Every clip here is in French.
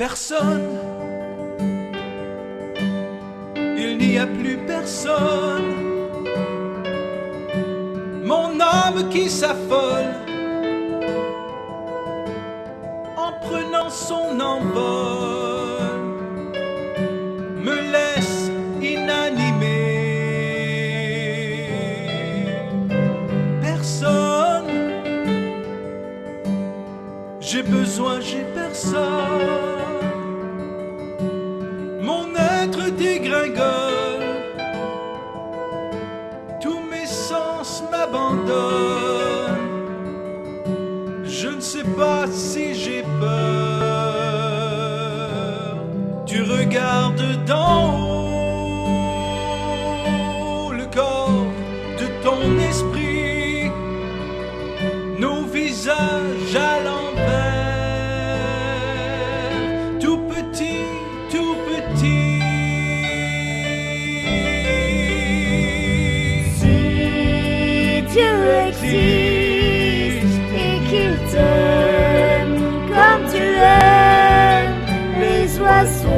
Personne, il n'y a plus personne. Mon âme qui s'affole en prenant son envol me laisse inanimé. Personne, j'ai besoin, j'ai personne. Mon être dégringole, tous mes sens m'abandonnent. Je ne sais pas si j'ai peur. Tu regardes d'en haut le corps de ton esprit, nos visages à l'envers. Et qu'il t'aime comme tu aimes les oiseaux,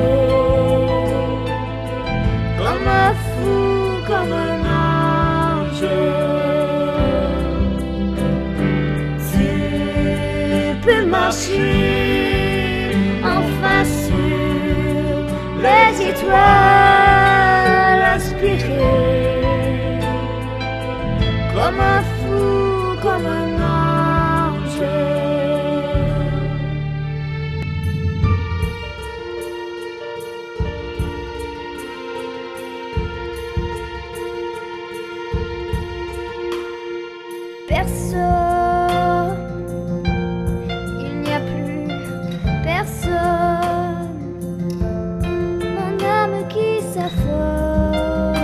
comme un fou, comme un ange. Tu peux marcher enfin sur les étoiles, aspirer comme un fou, comme un ange. Personne, il n'y a plus personne. Mon âme qui s'affole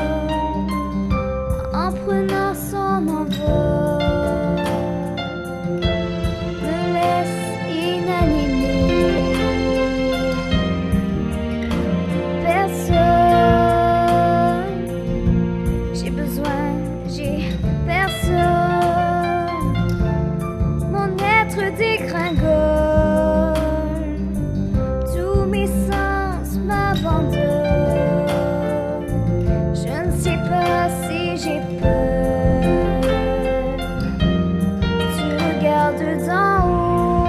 en prenant son envol me laisse inanimé. Personne, j'ai besoin, j'ai personne. Mon être dégringole, tous mes sens m'abandonnent. Je ne sais pas si j'ai peur. Tu regardes d'en haut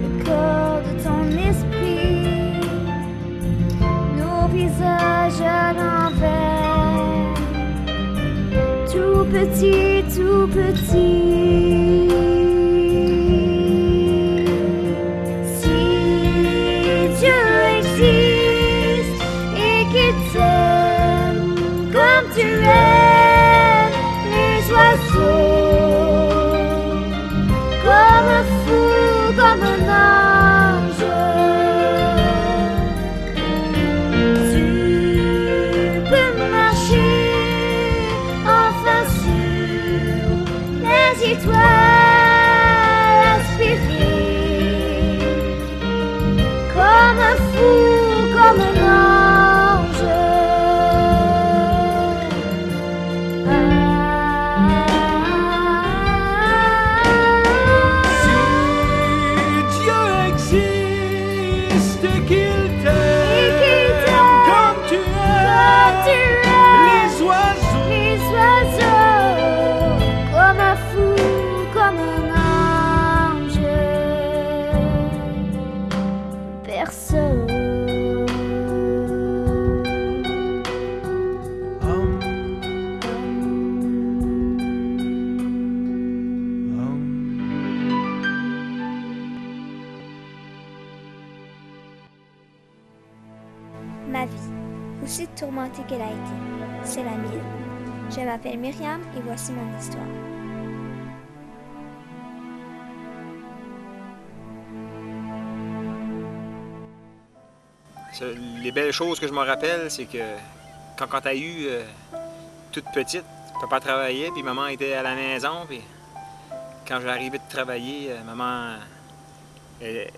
le corps de ton esprit, nos visages à l'envers, tout petit, tout petit. Si Dieu existe et qu'il t'aime comme tu aimes les oiseaux, comme un fou, comme un ange. Tu peux marcher enfin sur les étoiles, aspirer comme un fou, comme un ange. Si Dieu existe et qu'il t'aime comme tu aimes les oiseaux, Comme un fou, comme un ange. Personne. Ma vie, aussi tourmentée qu'elle a été, c'est la mienne. Je m'appelle Myriam et voici mon histoire. Les belles choses que je me rappelle, c'est que quand t'as eu toute petite, papa travaillait, puis maman était à la maison, puis quand j'arrivais de travailler, maman, elle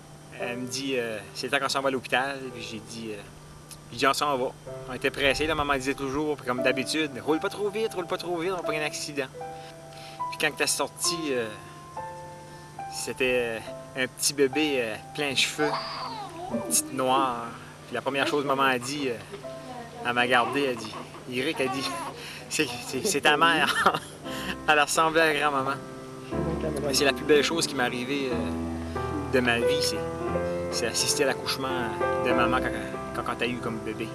me dit c'est le temps qu'on s'en va à l'hôpital, puis j'ai dit on s'en va. On était pressés, là, maman disait toujours, puis comme d'habitude, roule pas trop vite, on va pas un accident. Puis quand t'es sorti, c'était un petit bébé plein de cheveux, une petite noire. Puis la première chose que maman a dit, elle m'a gardé, elle dit, Eric, elle dit, c'est ta mère. Elle ressemblait à grand-maman. C'est la plus belle chose qui m'est arrivée de ma vie, c'est assister à l'accouchement de maman quand t'as eu comme bébé.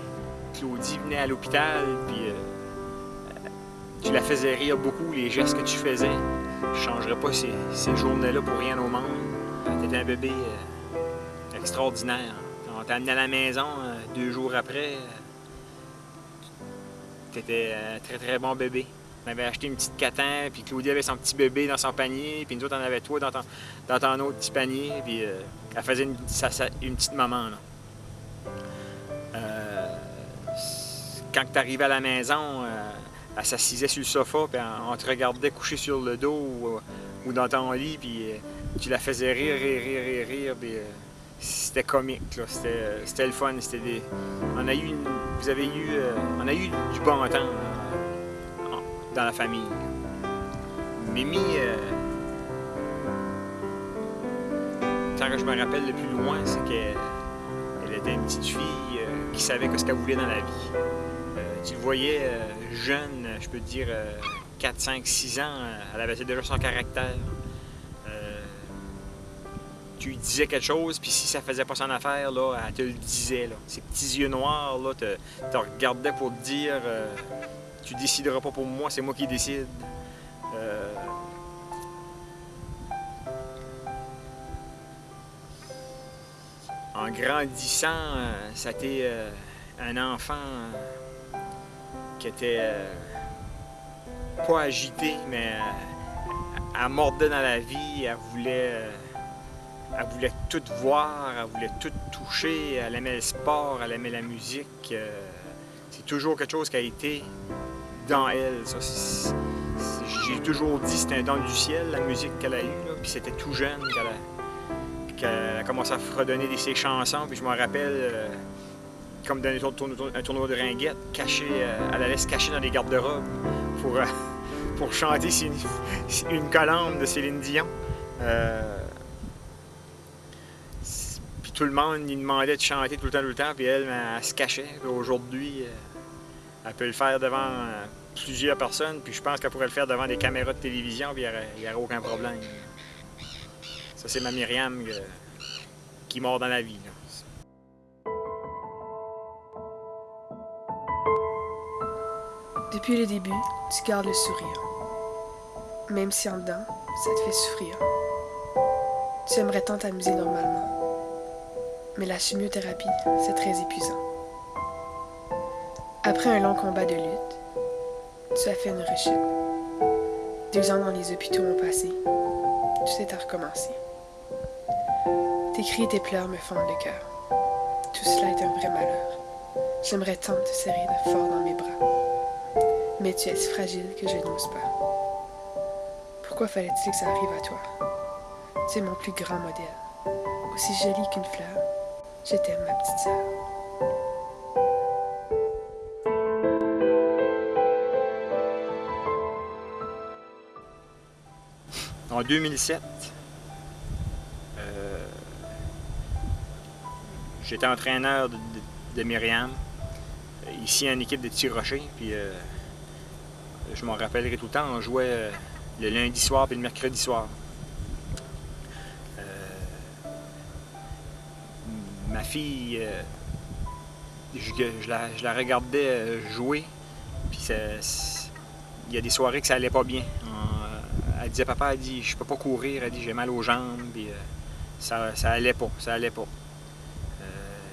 Claudie venait à l'hôpital, puis tu la faisais rire beaucoup, les gestes que tu faisais. Je ne changerais pas ces journées-là pour rien au monde. T'étais un bébé extraordinaire. On t'a amené à la maison 2 jours après. T'étais un très très bon bébé. On avait acheté une petite catin, puis Claudie avait son petit bébé dans son panier, puis nous autres, on avait toi dans ton autre petit panier, puis elle faisait une petite maman, là. Quand tu arrivais à la maison, elle s'assisait sur le sofa, puis on te regardait coucher sur le dos ou dans ton lit, puis tu la faisais rire, puis c'était comique, là. C'était le fun, on a eu du bon temps dans la famille. Mimi, tant que je me rappelle le plus loin, c'est qu'elle était une petite fille qui savait ce qu'elle voulait dans la vie. Tu le voyais jeune, je peux te dire 4, 5, 6 ans, elle avait déjà son caractère. Tu lui disais quelque chose, puis si ça faisait pas son affaire, là, elle te le disait. Là. Ses petits yeux noirs là, te regardaient pour te dire tu décideras pas pour moi, c'est moi qui décide. En grandissant, ça a été un enfant qui était pas agité, mais elle mordait dans la vie, elle voulait tout voir, elle voulait tout toucher, elle aimait le sport, elle aimait la musique. C'est toujours quelque chose qui a été dans elle. J'ai toujours dit que c'était un don du ciel, la musique qu'elle a eue, là, puis c'était tout jeune qu'elle a commencé à fredonner ses chansons, puis je me rappelle, comme dans un tournoi de ringuette, elle allait se cacher dans les garde-robes pour chanter une colombe de Céline Dion. Puis tout le monde lui demandait de chanter tout le temps, puis elle se cachait. Aujourd'hui, elle peut le faire devant plusieurs personnes, puis je pense qu'elle pourrait le faire devant des caméras de télévision, puis il n'y aurait aucun problème. Ça, c'est ma Myriam qui mord dans la vie, là. Depuis le début, tu gardes le sourire. Même si en dedans, ça te fait souffrir. Tu aimerais tant t'amuser normalement. Mais la chimiothérapie, c'est très épuisant. Après un long combat de lutte, tu as fait une rechute. 2 ans dans les hôpitaux ont passé. Tout est à recommencer. Tes cris et tes pleurs me fendent le cœur. Tout cela est un vrai malheur. J'aimerais tant te serrer de fort dans mes bras. Mais tu es si fragile que je n'ose pas. Pourquoi fallait-il que ça arrive à toi? Tu es mon plus grand modèle. Aussi jolie qu'une fleur, je t'aime, ma petite sœur. En 2007, j'étais entraîneur de Myriam, ici en équipe de Tir-Rocher, puis je m'en rappellerai tout le temps, on jouait le lundi soir et le mercredi soir. Ma fille, je la regardais jouer, puis il y a des soirées que ça allait pas bien. Elle disait, papa, elle dit, je peux pas courir, elle dit, j'ai mal aux jambes, puis ça allait pas.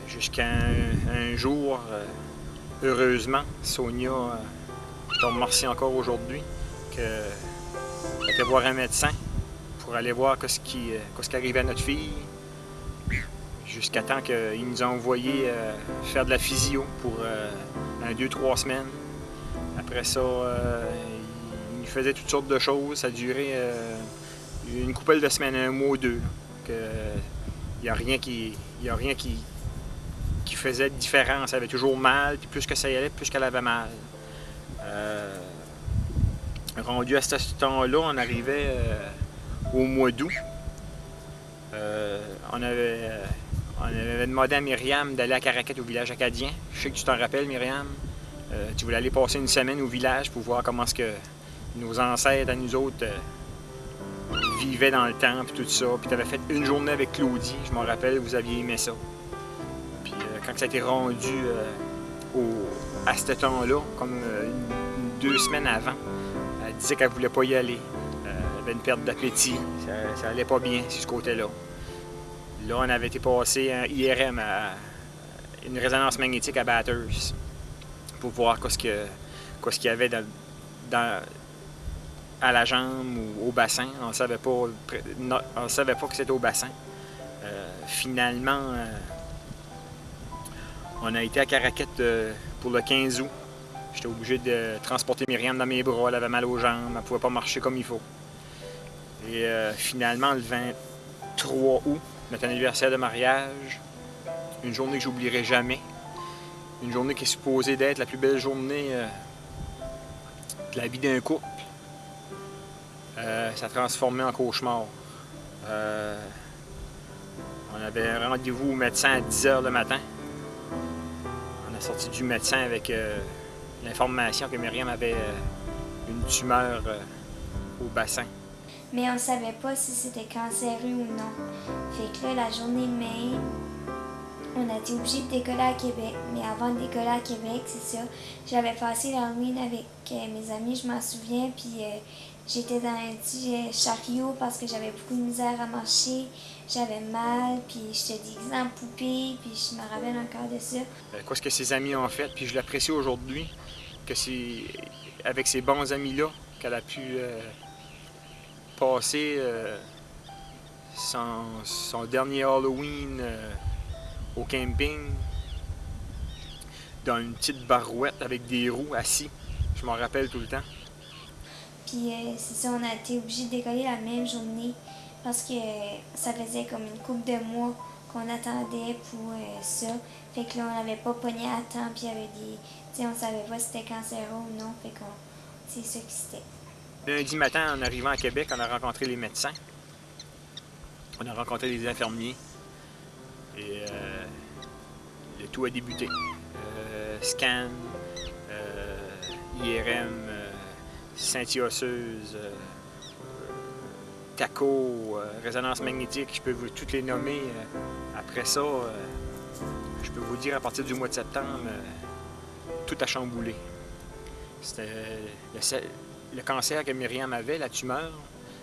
Jusqu'à un jour, heureusement, Sonia, je te remercie encore aujourd'hui, qu'elle était voir un médecin pour aller voir ce qui arrivait à notre fille, jusqu'à temps qu'ils nous ont envoyé faire de la physio pour 2-3 semaines. Après ça, ils nous faisaient toutes sortes de choses. Ça a duré une couple de semaines, 1 mois ou 2. Il n'y a rien qui faisait de différence. Elle avait toujours mal, puis plus que ça y allait, plus qu'elle avait mal. Rendu à ce temps-là, on arrivait au mois d'août. On avait demandé à Myriam d'aller à Caraquette au village acadien. Je sais que tu t'en rappelles, Myriam. Tu voulais aller passer une semaine au village pour voir comment est-ce que nos ancêtres, à nous autres, vivaient dans le temps, puis tout ça. Puis tu avais fait une journée avec Claudie, je m'en rappelle, vous aviez aimé ça. Puis quand ça a été rendu à ce temps-là, comme 2 semaines avant, elle disait qu'elle ne voulait pas y aller. Elle avait une perte d'appétit, ça allait pas bien sur ce côté-là. Là, on avait été passé un IRM, une résonance magnétique à Bathurst, pour voir ce qu'il y avait à la jambe ou au bassin. On ne savait pas que c'était au bassin. Finalement, on a été à Caraquette pour le 15 août. J'étais obligé de transporter Myriam dans mes bras. Elle avait mal aux jambes, elle ne pouvait pas marcher comme il faut. Et finalement, le 23 août, notre anniversaire de mariage, une journée que j'oublierai jamais. Une journée qui est supposée d'être la plus belle journée de la vie d'un couple. Ça a transformé en cauchemar. On avait un rendez-vous au médecin à 10 h le matin. On a sorti du médecin avec l'information que Myriam avait une tumeur au bassin. Mais on ne savait pas si c'était cancéreux ou non. Fait que là, la journée même, on a été obligé de décoller à Québec. Mais avant de décoller à Québec, c'est ça, j'avais passé l'Halloween avec mes amis, je m'en souviens, puis j'étais dans un petit chariot parce que j'avais beaucoup de misère à marcher, j'avais mal, puis j'étais déguisée en poupée, puis je me rappelle encore de ça. Qu'est-ce que ses amis ont fait, puis je l'apprécie aujourd'hui, que c'est avec ces bons amis-là qu'elle a pu passer son dernier Halloween au camping, dans une petite barouette avec des roues assis. Je m'en rappelle tout le temps. Puis c'est ça, on a été obligés de décoller la même journée parce que ça faisait comme une couple de mois qu'on attendait pour ça. Fait que là, on n'avait pas pogné à temps, puis il y avait des... Tu sais, on savait pas si c'était cancéreux ou non, fait qu'on... C'est ça qui c'était. Lundi matin, en arrivant à Québec, on a rencontré les médecins. On a rencontré les infirmiers. Et le tout a débuté. Scan, IRM, scintille-osseuse, TACO, résonance magnétique, je peux vous toutes les nommer. Après ça, je peux vous dire à partir du mois de septembre, tout a chamboulé. C'était le cancer que Myriam avait, la tumeur,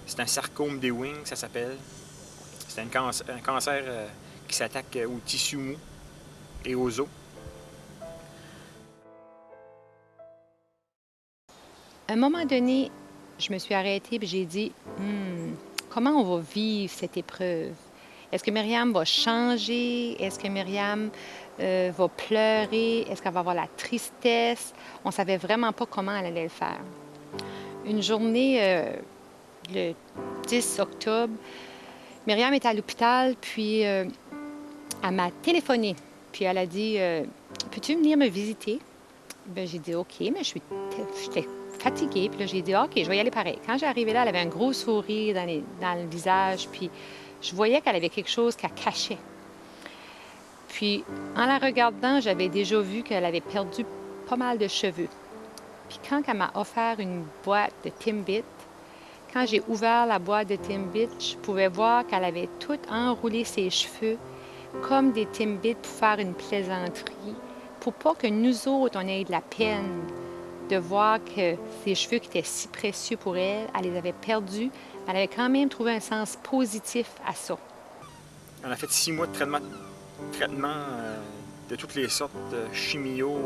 c'est un sarcome des wings, ça s'appelle. C'est un cancer qui s'attaque aux tissus mous et aux os. À un moment donné, je me suis arrêtée et j'ai dit comment on va vivre cette épreuve? Est-ce que Myriam va changer? Est-ce que Myriam va pleurer? Est-ce qu'elle va avoir la tristesse? On ne savait vraiment pas comment elle allait le faire. Une journée, le 10 octobre, Myriam était à l'hôpital, puis elle m'a téléphoné. Puis elle a dit peux-tu venir me visiter? Ben, j'ai dit OK, mais j'étais fatiguée. Puis là, j'ai dit OK, je vais y aller pareil. Quand j'ai arrivé là, elle avait un gros sourire dans le visage, puis je voyais qu'elle avait quelque chose qu'elle cachait. Puis en la regardant, j'avais déjà vu qu'elle avait perdu pas mal de cheveux. Puis quand elle m'a offert une boîte de Timbit, quand j'ai ouvert la boîte de Timbit, je pouvais voir qu'elle avait tout enroulé ses cheveux comme des Timbits pour faire une plaisanterie, pour pas que nous autres, on ait de la peine de voir que ses cheveux qui étaient si précieux pour elle, elle les avait perdus, mais elle avait quand même trouvé un sens positif à ça. On a fait 6 mois de traitement de toutes les sortes de chimio,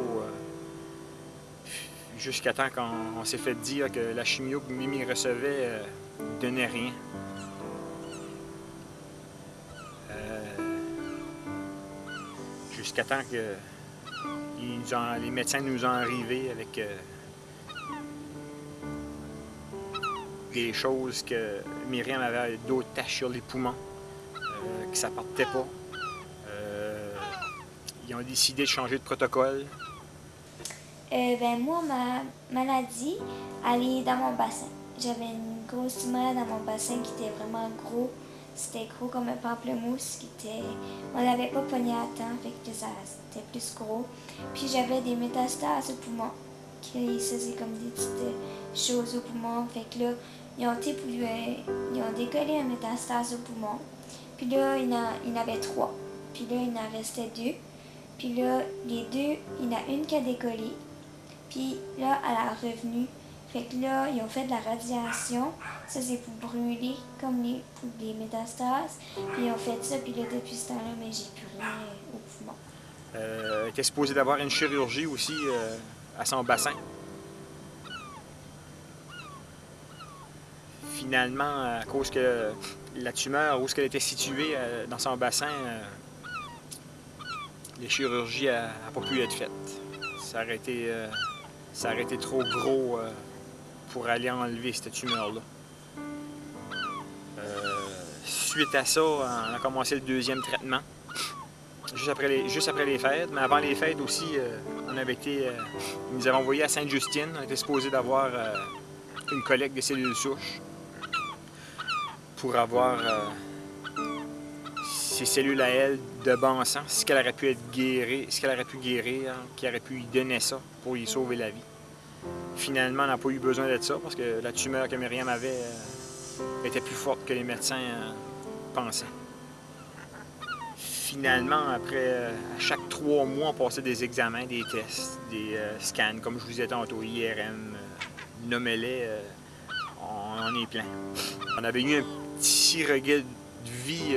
jusqu'à temps qu'on s'est fait dire que la chimio que Mimi recevait donnait rien. Jusqu'à temps que les médecins nous ont arrivés avec des choses que Myriam avait d'autres taches sur les poumons, que ça partait pas. Ils ont décidé de changer de protocole. Moi, ma maladie, elle est dans mon bassin. J'avais une grosse tumeur dans mon bassin qui était vraiment gros. c'était gros comme un pamplemousse on l'avait pas pogné à temps, fait que c'était plus gros. Puis j'avais des métastases au poumon, ça c'est comme des petites choses au poumon, fait que là, ils ont décollé un métastase au poumon. Puis là, il y en avait 3. Puis là, il en restait 2. Puis là, les 2, il y en a une qui a décollé. Puis là, elle a revenu. Fait que là, ils ont fait de la radiation. Ça, c'est pour brûler comme pour les métastases. Puis ils ont fait ça. Puis là, depuis ce temps-là, mais j'ai plus rien au poumon. Elle était supposée d'avoir une chirurgie aussi à son bassin. Finalement, à cause que la tumeur, où elle était située dans son bassin, les chirurgies n'ont pas pu être faites. Ça aurait été trop gros pour aller enlever cette tumeur-là. Suite à ça, on a commencé le 2e traitement, juste après les fêtes. Mais avant les fêtes aussi, ils nous avaient envoyé à Sainte-Justine. On était supposé d'avoir une collecte de cellules souches pour avoir ces cellules à elle de bon sang, ce qu'elle aurait pu être guérie, ce qu'elle aurait pu guérir, qui aurait pu lui donner ça pour lui sauver la vie. Finalement, on n'a pas eu besoin de ça parce que la tumeur que Myriam avait était plus forte que les médecins pensaient. Finalement, après, à chaque 3 mois, on passait des examens, des tests, des scans, comme je vous disais tantôt, IRM, nommez-les, on est plein. On avait eu un petit regain de vie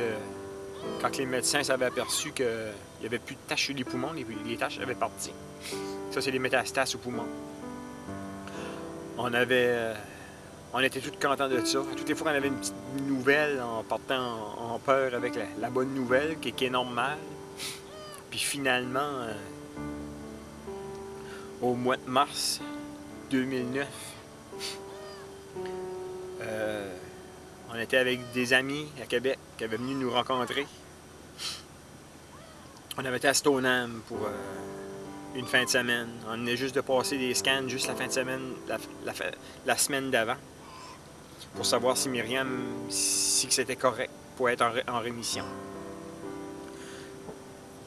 quand les médecins s'avaient aperçu qu'il n'y avait plus de taches sur les poumons, les taches avaient parti. Ça, c'est les métastases au poumon. On était tous contents de ça. Toutes les fois qu'on avait une petite nouvelle, on partait en peur avec la bonne nouvelle, qui est normale. Puis finalement, au mois de mars 2009, on était avec des amis à Québec qui avaient venu nous rencontrer. On avait été à Stoneham pour une fin de semaine. On venait juste de passer des scans juste la fin de semaine, la semaine d'avant, pour savoir si Myriam, si c'était correct pour être en rémission.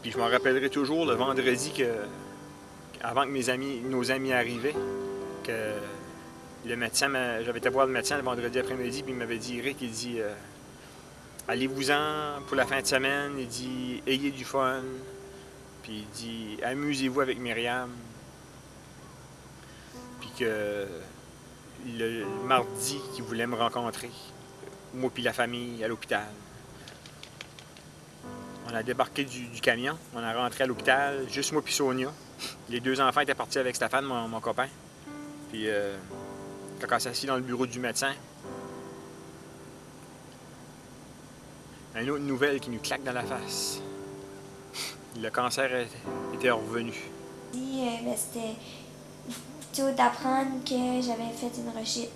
Puis je m'en rappellerai toujours le vendredi avant que nos amis arrivaient, que le médecin, j'avais été voir le médecin le vendredi après-midi, puis il m'avait dit, Rick, il dit, allez-vous-en pour la fin de semaine, il dit, ayez du fun, puis il dit, amusez-vous avec Myriam. Puis que le mardi, qu'il voulait me rencontrer, moi puis la famille, à l'hôpital. On a débarqué du camion, on a rentré à l'hôpital, juste moi puis Sonia. Les 2 enfants étaient partis avec Stéphane, mon copain. Puis quand on s'est assis dans le bureau du médecin, une autre nouvelle qui nous claque dans la face. Le cancer était revenu. C'était plutôt d'apprendre que j'avais fait une rechute.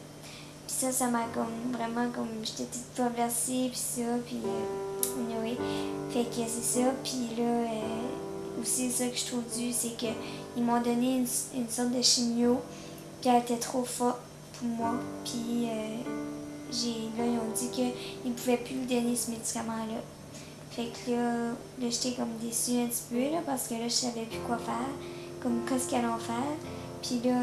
Puis ça m'a vraiment j'étais toute bouleversée, puis ça, puis anyway. Fait que c'est ça, puis là, aussi ça que je trouve dur, c'est qu'ils m'ont donné une sorte de chimio, puis elle était trop forte pour moi, puis là, ils ont dit qu'ils ne pouvaient plus me donner ce médicament-là. Fait que là j'étais comme déçue un petit peu, là, parce que là, je savais plus quoi faire, comme qu'est-ce qu'ils allaient faire. Puis là,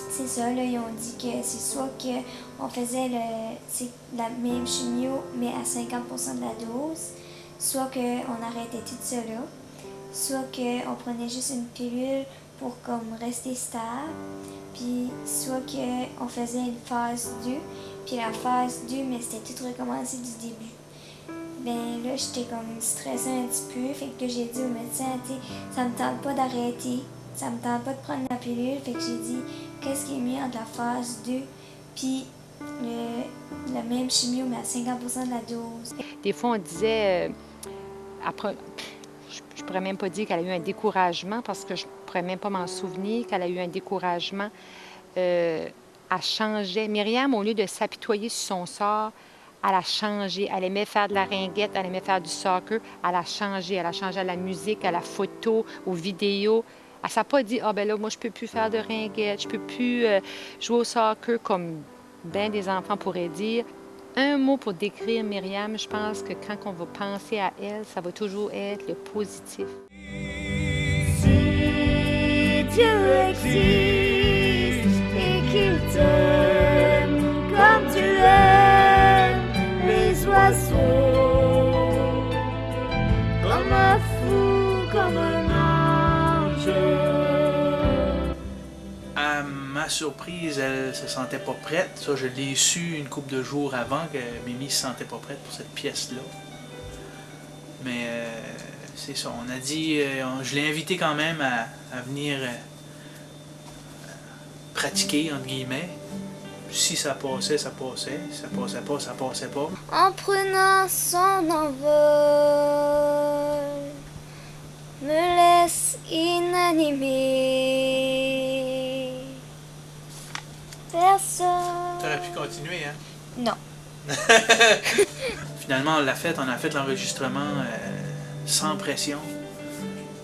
c'est ça, là, ils ont dit que c'est soit qu'on faisait la même chimio, mais à 50% de la dose, soit qu'on arrêtait tout ça là, soit qu'on prenait juste une pilule pour comme rester stable, puis soit qu'on faisait une phase 2, puis la phase 2, mais c'était tout recommencer du début. Ben là, j'étais comme stressée un petit peu, fait que j'ai dit au médecin, tu sais, ça me tente pas d'arrêter, ça me tente pas de prendre la pilule, fait que j'ai dit, qu'est-ce qui est mieux entre la phase 2 puis la même chimio, mais à 50% de la dose. Des fois, on disait, après, je pourrais même pas dire qu'elle a eu un découragement, parce que je pourrais même pas m'en souvenir qu'elle a eu un découragement. Elle changeait. Myriam, au lieu de s'apitoyer sur son sort, elle a changé. Elle aimait faire de la ringuette, elle aimait faire du soccer. Elle a changé. Elle a changé à la musique, à la photo, aux vidéos. Elle ne s'est pas dit, ah ben là, moi, je peux plus faire de ringuette, je peux plus jouer au soccer comme bien des enfants pourraient dire. un mot pour décrire Myriam, je pense que quand on va penser à elle, ça va toujours être le positif. Si Dieu existe et qu'il t'aime comme tu aimes les oiseaux, comme un fou, comme un ange. À ma surprise, elle se sentait pas prête. Ça, je l'ai su une couple de jours avant que Mimi se sentait pas prête pour cette pièce-là. Mais c'est ça, on a dit, je l'ai invité quand même à venir pratiquer, entre guillemets. Si ça passait, ça passait. Si ça passait pas, ça passait pas. En prenant son envol, me laisse inanimée. Personne. T'aurais pu continuer, hein? Non. Finalement, on a fait l'enregistrement sans pression.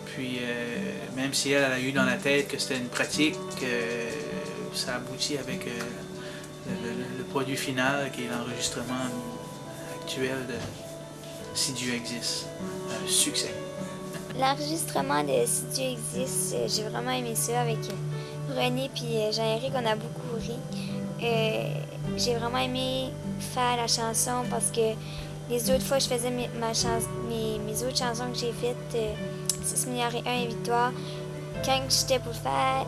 Puis, même si elle a eu dans la tête que c'était une pratique, ça aboutit avec le produit final, qui est l'enregistrement actuel de Si Dieu existe. Un succès. L'enregistrement de Si Dieu existe, j'ai vraiment aimé ça avec René puis Jean-Éric, on a beaucoup ri. J'ai vraiment aimé faire la chanson parce que les autres fois je faisais mes autres chansons que j'ai faites, 6 milliards et 1 et Victoire. Quand j'étais pour le faire,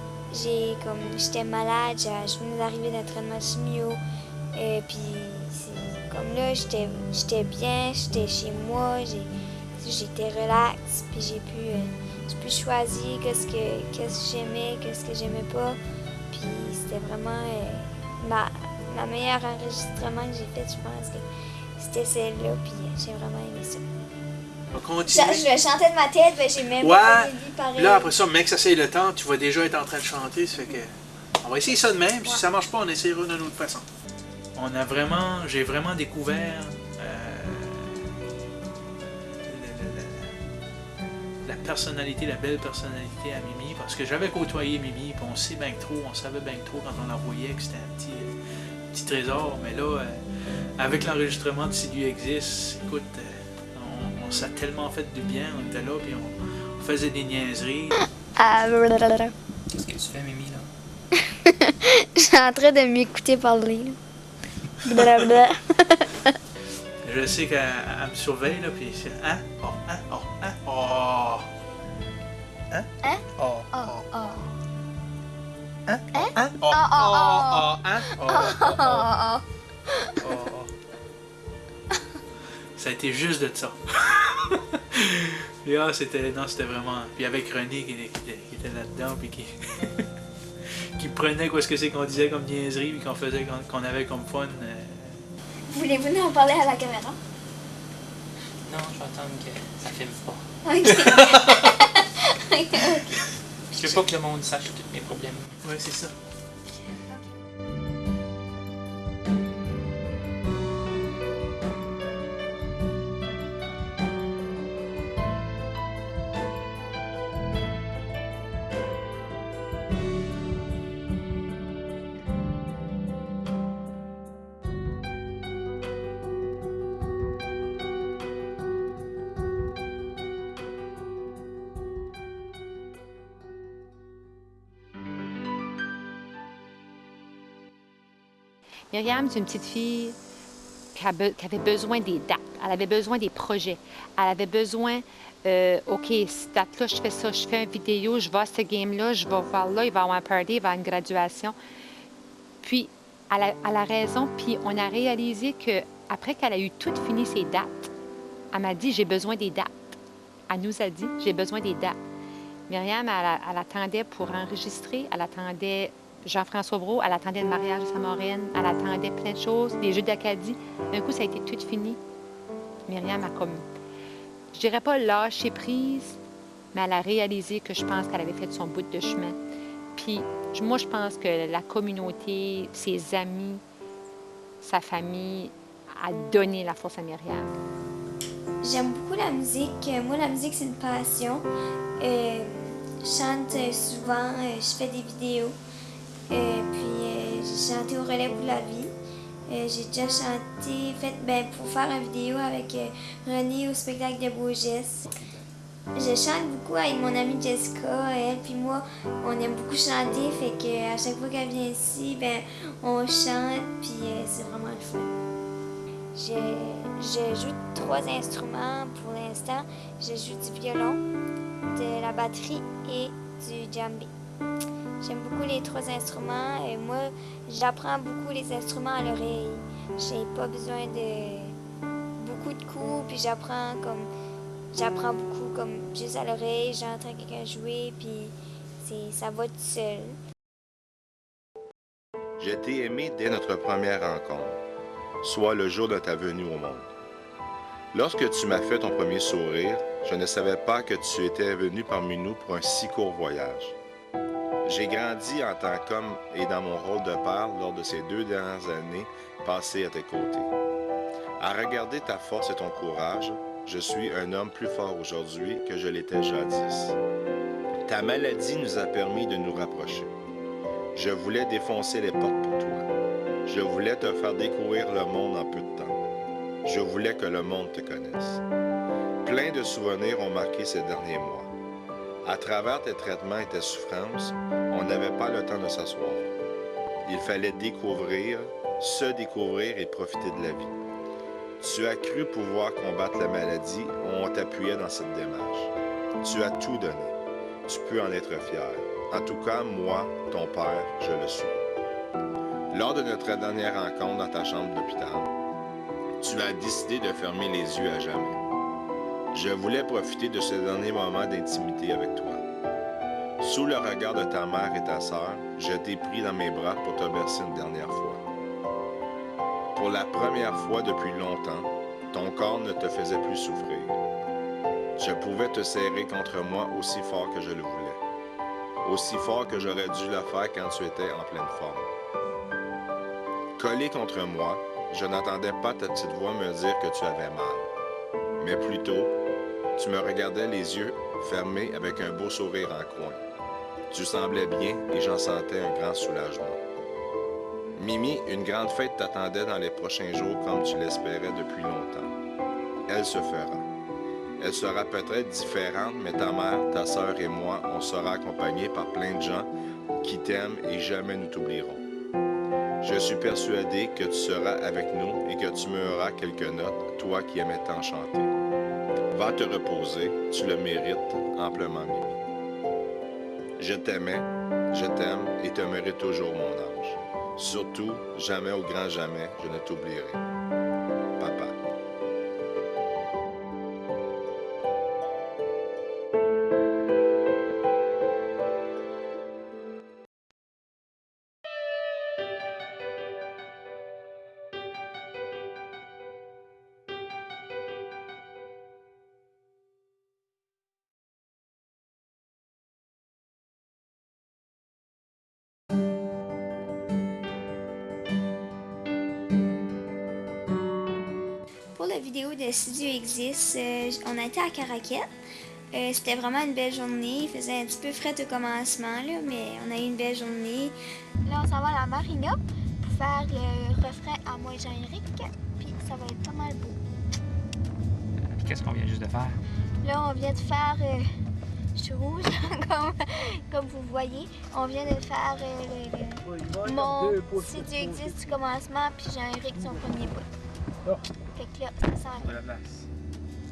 j'étais malade, je venais d'arriver d'un traitement de chimio. Puis comme là, j'étais bien, j'étais chez moi, j'étais relax, puis j'ai pu choisir qu'est-ce que j'aimais, qu'est-ce que j'aimais pas. Puis c'était vraiment ma meilleure enregistrement que j'ai fait, je pense que c'était celle-là, puis j'ai vraiment aimé ça. On va continuer. Je le chantais de ma tête, mais j'ai même Ouais. pas dit pareil. Là, après ça, mec, ça c'est le temps, tu vas déjà être en train de chanter, ça fait que... On va essayer ça de même, puis si ça marche pas, on essaiera d'une autre façon. J'ai vraiment découvert la personnalité, la belle personnalité à Mimi, parce que j'avais côtoyé Mimi, puis on savait bien que trop quand on la voyait que c'était un petit trésor, mais là, avec l'enregistrement de Si Dieu existe, écoute, on s'est tellement fait du bien, on était là, puis on faisait des niaiseries. Qu'est-ce que tu fais, Mimi, là? Je suis en train de m'écouter parler. Blablabla. Je sais qu'elle me surveille, là, puis c'est... Hein? Oh, hein? Oh, hein? Oh! Hein? Hein? Oh, Oh, oh. oh. Hein? Hein? Hein? Oh, Oh, oh, oh, oh. oh, hein? Oh, oh, oh, Oh, oh, oh. Ça a été juste de ça. Puis c'était vraiment... Puis avec René qui était là-dedans, puis qui... qui prenait quoi ce que c'est qu'on disait comme niaiserie, puis qu'on avait comme fun. Voulez-vous nous en parler à la caméra? Non, je vais attendre que ça filme pas. Ok. Je veux pas que le monde sache tous mes problèmes. Ouais, c'est ça. Myriam, c'est une petite fille qui avait besoin des dates. Elle avait besoin des projets. Elle avait besoin, OK, cette date-là, je fais ça, je fais une vidéo, je vais à ce game-là, je vais voir là, il va y avoir un party, il va y avoir une graduation. Puis, elle a raison, puis on a réalisé qu'après qu'elle a eu toutes fini ses dates, elle m'a dit, j'ai besoin des dates. Elle nous a dit, j'ai besoin des dates. Myriam, elle attendait pour enregistrer, elle attendait Jean-François Brault, elle attendait le mariage de sa marraine, elle attendait plein de choses, des Jeux d'Acadie. D'un coup, ça a été tout fini. Myriam a comme, je dirais pas lâché prise, mais elle a réalisé que je pense qu'elle avait fait son bout de chemin. Puis, moi, je pense que la communauté, ses amis, sa famille, a donné la force à Myriam. J'aime beaucoup la musique. Moi, la musique, c'est une passion. Je chante souvent, je fais des vidéos. Puis j'ai chanté au relais pour la vie. J'ai déjà chanté, pour faire une vidéo avec René au spectacle de Beaux Gestes. Je chante beaucoup avec mon amie Jessica. Elle puis moi, on aime beaucoup chanter, fait que à chaque fois qu'elle vient ici, on chante, puis c'est vraiment le fun. Je joue 3 instruments pour l'instant. Je joue du violon, de la batterie et du djembé. J'aime beaucoup les 3 instruments et moi, j'apprends beaucoup les instruments à l'oreille. J'ai pas besoin de beaucoup de cours, puis j'apprends beaucoup comme juste à l'oreille, j'entends quelqu'un jouer, puis ça va tout seul. Je t'ai aimé dès notre première rencontre, soit le jour de ta venue au monde. Lorsque tu m'as fait ton premier sourire, je ne savais pas que tu étais venu parmi nous pour un si court voyage. J'ai grandi en tant qu'homme et dans mon rôle de père lors de ces 2 dernières années passées à tes côtés. À regarder ta force et ton courage, je suis un homme plus fort aujourd'hui que je l'étais jadis. Ta maladie nous a permis de nous rapprocher. Je voulais défoncer les portes pour toi. Je voulais te faire découvrir le monde en peu de temps. Je voulais que le monde te connaisse. Plein de souvenirs ont marqué ces derniers mois. À travers tes traitements et tes souffrances, on n'avait pas le temps de s'asseoir. Il fallait découvrir, se découvrir et profiter de la vie. Tu as cru pouvoir combattre la maladie, on t'appuyait dans cette démarche. Tu as tout donné. Tu peux en être fier. En tout cas, moi, ton père, je le suis. Lors de notre dernière rencontre dans ta chambre d'hôpital, tu as décidé de fermer les yeux à jamais. Je voulais profiter de ce dernier moment d'intimité avec toi. Sous le regard de ta mère et ta sœur, je t'ai pris dans mes bras pour te bercer une dernière fois. Pour la première fois depuis longtemps, ton corps ne te faisait plus souffrir. Je pouvais te serrer contre moi aussi fort que je le voulais. Aussi fort que j'aurais dû le faire quand tu étais en pleine forme. Collé contre moi, je n'entendais pas ta petite voix me dire que tu avais mal. Mais plutôt, tu me regardais les yeux fermés avec un beau sourire en coin. Tu semblais bien et j'en sentais un grand soulagement. Mimi, une grande fête t'attendait dans les prochains jours comme tu l'espérais depuis longtemps. Elle se fera. Elle sera peut-être différente, mais ta mère, ta sœur et moi, on sera accompagnés par plein de gens qui t'aiment et jamais nous t'oublieront. Je suis persuadé que tu seras avec nous et que tu me auras quelques notes, toi qui aimais tant chanter. Va te reposer, tu le mérites amplement, Mimi. Je t'aimais, je t'aime et te mérite toujours, mon ange. Surtout, jamais au grand jamais, je ne t'oublierai. Papa. Pour la vidéo de Si Dieu existe, on a été à Caraquette. C'était vraiment une belle journée. Il faisait un petit peu frais au commencement, là, mais on a eu une belle journée. Là, on s'en va à la marina pour faire le refrain à moi et Jean-Éric. Puis ça va être pas mal beau. Puis qu'est-ce qu'on vient juste de faire? Là, on vient de faire... je suis rouge, comme vous voyez. On vient de faire mon Si Dieu existe du commencement, puis Jean-Éric son premier bout. Fait que là, ça sent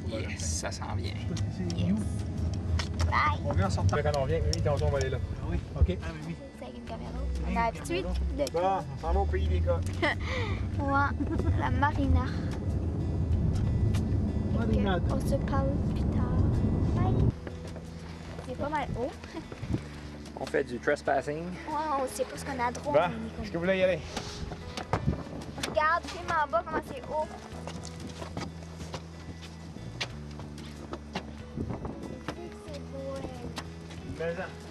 bien. Yes, ça sent bien. Yes. Bye! On vient en sortant. Quand on revient, Mimi, quand on va aller là. Ah oui? OK. C'est avec une caméra. On a l'habitude de... Bon, on s'en va au pays des gars. Ouais, la marina. On se parle plus tard. Bye! C'est pas mal haut. On fait du trespassing. Ouais, on sait pas ce qu'on a droit. Bon, est-ce que vous voulez y aller? Regarde, filme en bas comment c'est haut. C'est beau.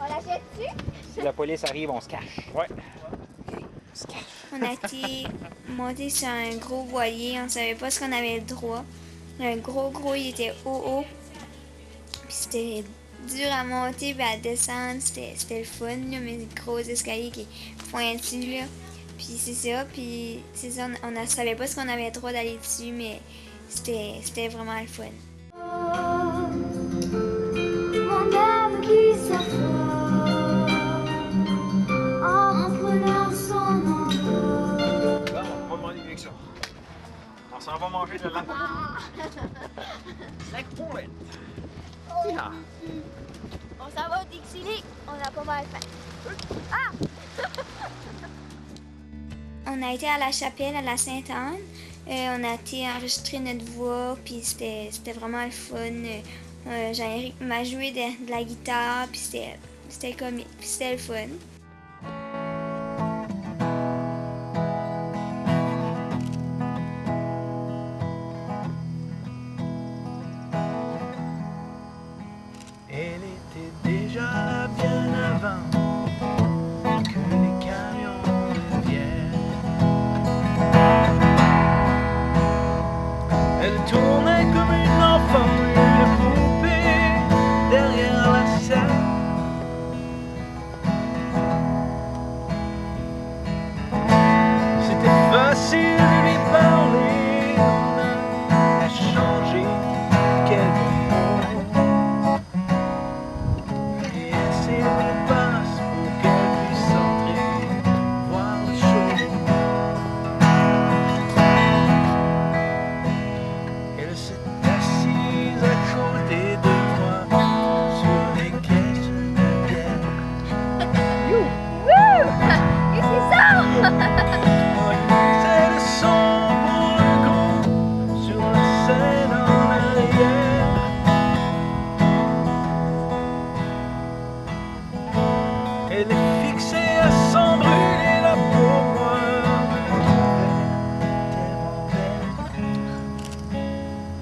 On l'achète-tu? Si la police arrive, on se cache. Ouais. On se cache. On a été monté sur un gros voilier, on savait pas ce qu'on avait le droit. Un gros, il était haut. Puis c'était dur à monter et à descendre, c'était le fun, là, mais gros escaliers qui est pointu, là. Puis c'est ça, on ne savait pas ce qu'on avait le droit d'aller dessus, mais c'était vraiment le fun. Mon âme qui s'affole en prenant son envol. Là, on va demander avec ça. On s'en va manger de la Like point. Yeah. On s'en va au Dixie, on a pas mal fait. On a été à la chapelle à la Sainte-Anne. On a été enregistrer notre voix, puis c'était vraiment le fun. Jean-Éric m'a joué de la guitare, puis c'était comique, puis c'était le fun. Elle était déjà bien avant que les camions ne viennent. Elle tournait comme une enfant, une poupée derrière la scène. C'était facile de lui parler, on a échangé quelques mots. Et elle s'est mis passe pour qu'elle puisse entrer, voir le show. Elle s'est assise à côté de moi sur les caisses de bière. C'est le son pour le groupe sur la scène en arrière. Elle est fixée à s'en brûler la peau, moi je la trouvais tellement belle.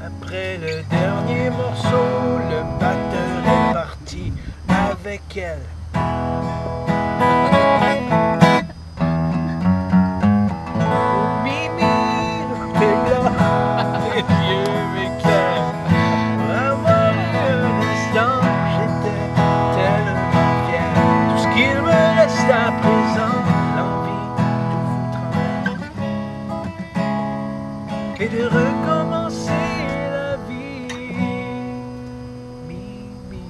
Après le dernier morceau, le batteur est parti avec elle. Oh Mimi, t'es blanc, tes yeux m'éclairent. Pour avoir eu un instant, j'étais tellement fier. Tout ce qu'il me reste à présent, l'envie de foutre en l'air et de recommencer la vie. Mimi.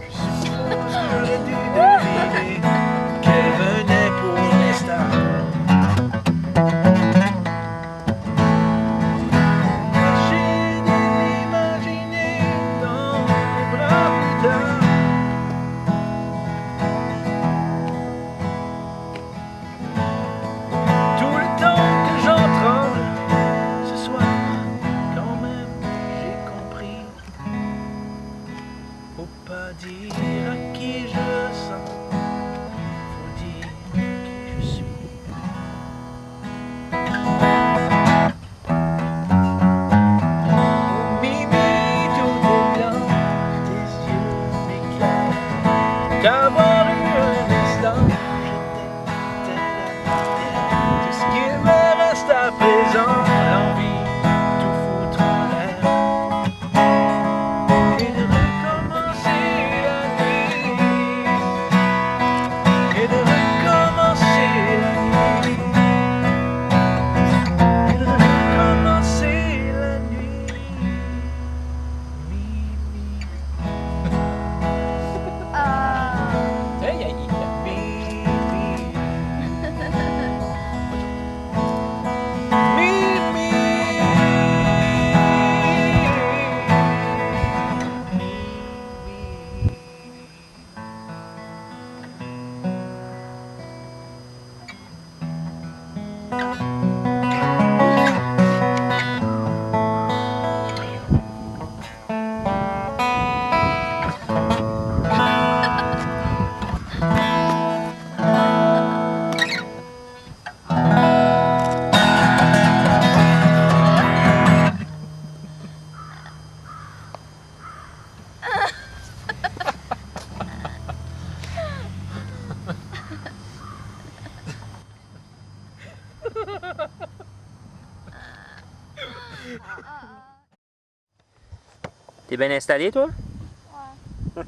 Je suppose que j'aurais dû deviner qu'elle venait pour l'instant. J'ai dû m'imaginer dans les bras plus tard. Tout le temps que j'en tremble, ce soir, quand même, j'ai compris. Faut pas dire à qui je sens, faut dire qui je suis. Oh Mimi, tout est blanc, tes yeux m'éclairent. D'avoir eu un instant, j'étais tellement fier. Tout ce qu'il me reste à présent, l'envie de tout foutre en l'air et de recommencer la T'es bien installé, toi? Ouais.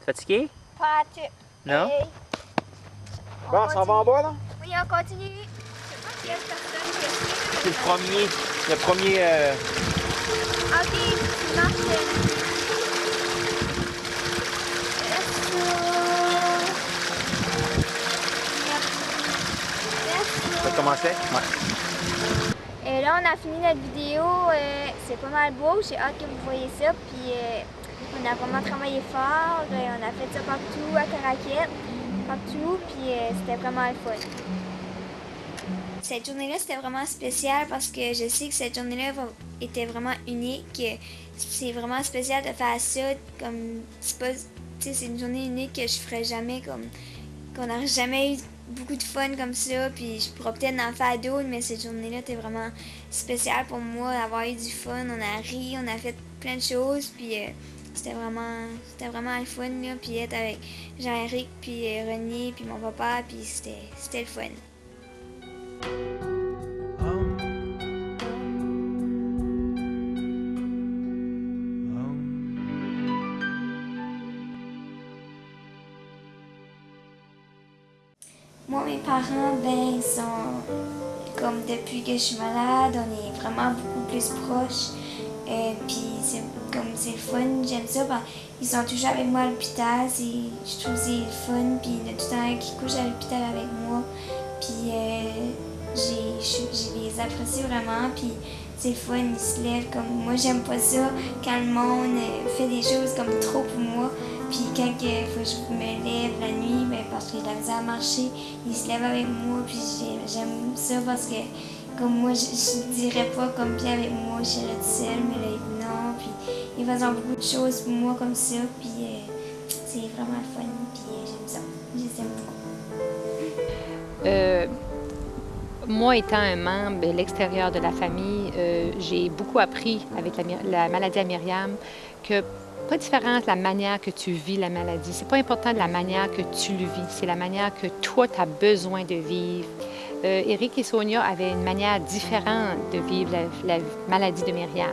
Fatigué? Pas à tout. Non? Hey. Bon, ça va en bas, là? Oui, on continue. Je sais pas s'il y a personne qui est C'est le premier... Ok, tu marches. Ça a commencé? Ouais. Et là, on a fini notre vidéo. C'est pas mal beau. J'ai hâte que vous voyez ça. Puis, on a vraiment travaillé fort. On a fait ça partout, à Caraquette, partout. Puis, c'était vraiment le fun. Cette journée-là, c'était vraiment spécial parce que je sais que cette journée-là était vraiment unique. C'est vraiment spécial de faire ça. Comme, c'est une journée unique que je ferais jamais. Qu'on n'aurait jamais eu beaucoup de fun comme ça. Puis je pourrais peut-être en faire d'autres, mais cette journée-là était vraiment spéciale pour moi d'avoir eu du fun. On a ri, on a fait plein de choses. Puis c'était vraiment le fun. Là. Puis être avec Jean-Éric, puis René, puis mon papa. Puis c'était le fun. Moi, mes parents, ben, sont comme depuis que je suis malade, on est vraiment beaucoup plus proches. Puis c'est le fun, j'aime ça. Ils sont toujours avec moi à l'hôpital, je trouve que c'est le fun. Puis il y en a tout le temps un qui couche à l'hôpital avec moi. Puis je les apprécie vraiment. Puis c'est le fun, ils se lèvent comme moi. J'aime pas ça quand le monde fait des choses comme trop pour moi. Puis quand il faut que je me lève la nuit, ben, parce que j'ai de la misère à marcher, ils se lèvent avec moi. Puis j'aime ça parce que comme moi, je dirais pas comme puis avec moi, je serais toute seule, mais là, non. Puis ils font beaucoup de choses pour moi comme ça. Puis c'est vraiment le fun. Puis j'aime ça. Je les aime beaucoup. Moi, étant un membre de l'extérieur de la famille, j'ai beaucoup appris avec la maladie à Myriam que pas différente la manière que tu vis la maladie. C'est pas important de la manière que tu le vis, c'est la manière que toi, tu as besoin de vivre. Éric et Sonia avaient une manière différente de vivre la maladie de Myriam.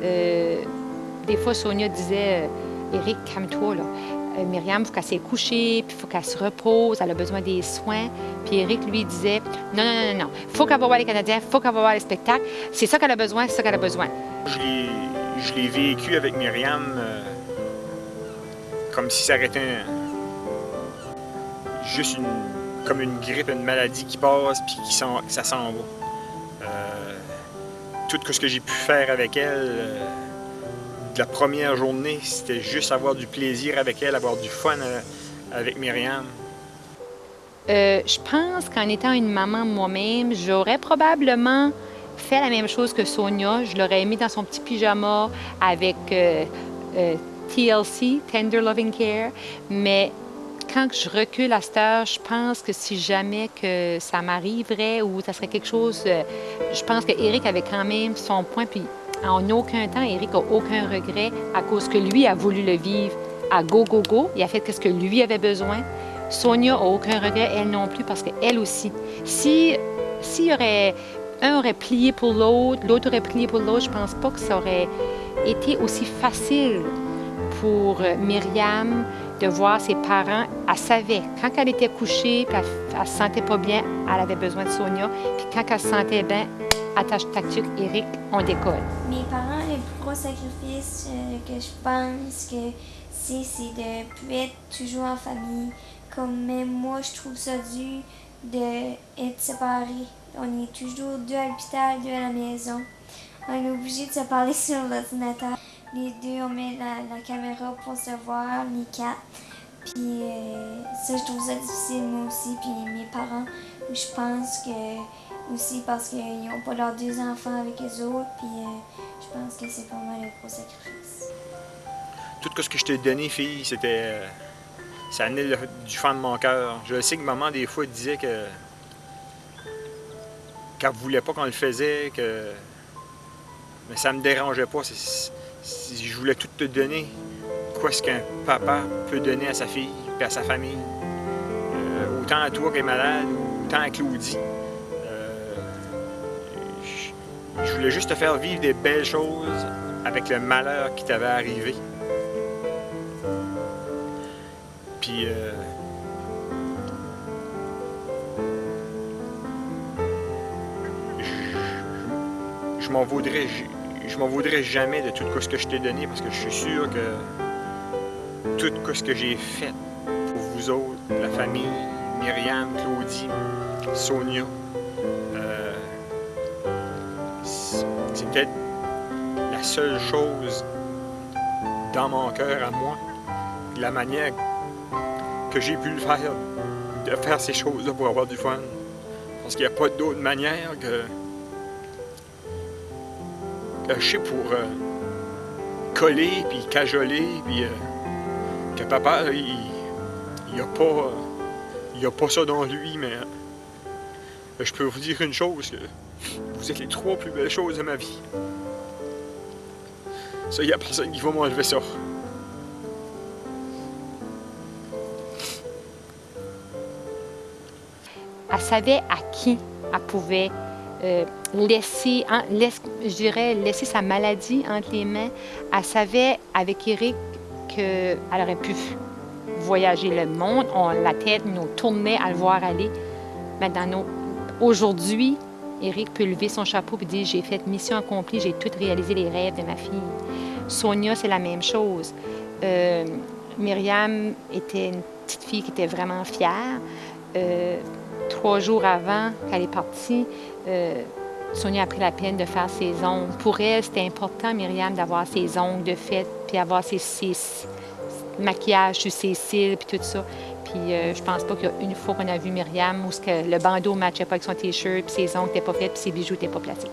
Des fois, Sonia disait « Éric, calme-toi, là. Myriam, il faut qu'elle s'est couchée, puis il faut qu'elle se repose, elle a besoin des soins. » Puis Éric, lui, disait « Non, non, non, non, il faut qu'elle va voir les Canadiens, il faut qu'elle va voir les spectacles. C'est ça qu'elle a besoin, c'est ça qu'elle a besoin. » Je l'ai vécu avec Myriam comme si ça aurait été juste comme une grippe, une maladie qui passe puis ça s'en va. Tout ce que j'ai pu faire avec elle, de la première journée, c'était juste avoir du plaisir avec elle, avoir du fun avec Myriam. Je pense qu'en étant une maman moi-même, j'aurais probablement fait la même chose que Sonia. Je l'aurais mis dans son petit pyjama avec TLC, Tender Loving Care. Mais quand je recule à cette heure, je pense que si jamais que ça m'arriverait ou ça serait quelque chose, je pense qu'Éric avait quand même son point. Puis en aucun temps, Éric n'a aucun regret à cause que lui a voulu le vivre à go, go, go. Il a fait ce que lui avait besoin. Sonia n'a aucun regret, elle non plus, parce qu'elle aussi. S'il y aurait... Un aurait plié pour l'autre, l'autre aurait plié pour l'autre. Je pense pas que ça aurait été aussi facile pour Myriam de voir ses parents. Elle savait, quand elle était couchée, puis elle se sentait pas bien, elle avait besoin de Sonia. Puis quand elle se sentait bien, attache ta tuque, Éric, on décolle. Mes parents, le plus gros sacrifice que je pense que c'est de plus être toujours en famille. Comme même moi, je trouve ça dur d'être séparés. On est toujours deux à l'hôpital, deux à la maison. On est obligé de se parler sur l'ordinateur. Les deux, on met la caméra pour se voir, les quatre. Puis ça, je trouve ça difficile, moi aussi. Puis mes parents, je pense que aussi parce qu'ils n'ont pas leurs deux enfants avec eux autres. Puis je pense que c'est pas mal un gros sacrifice. Tout ce que je t'ai donné, fille, c'était... ça venait du fond de mon cœur. Je sais que maman, des fois, disait que... qu'elle voulait pas qu'on le faisait, que... mais ça me dérangeait pas. Je voulais tout te donner. Quoi ce qu'un papa peut donner à sa fille et à sa famille. Autant à toi qui es malade, autant à Claudie. Je voulais juste te faire vivre des belles choses avec le malheur qui t'avait arrivé. Puis je m'en voudrais jamais de tout ce que je t'ai donné parce que je suis sûr que tout ce que j'ai fait pour vous autres, la famille, Myriam, Claudie, Sonia, c'est peut-être la seule chose dans mon cœur à moi, la manière que j'ai pu le faire, de faire ces choses-là pour avoir du fun. Parce qu'il n'y a pas d'autre manière que je sais pour coller, puis cajoler, puis que papa, il a pas ça dans lui, mais je peux vous dire une chose, que vous êtes les 3 plus belles choses de ma vie. Ça, il n'y a personne qui va m'enlever ça. Elle savait à qui elle pouvait laisser sa maladie entre les mains. Elle savait avec Éric qu'elle aurait pu voyager le monde. La tête nous tournait à le voir aller. Maintenant, aujourd'hui, Éric peut lever son chapeau et dire « J'ai fait mission accomplie, j'ai tout réalisé les rêves de ma fille ». Sonia, c'est la même chose. Myriam était une petite fille qui était vraiment fière. 3 jours avant qu'elle est partie, Sonia a pris la peine de faire ses ongles. Pour elle, c'était important, Myriam, d'avoir ses ongles de fête, puis avoir ses maquillages sur ses cils, puis tout ça. Puis je pense pas qu'il y a une fois qu'on a vu Myriam où le bandeau ne matchait pas avec son T-shirt, puis ses ongles n'étaient pas faits, puis ses bijoux n'étaient pas placés.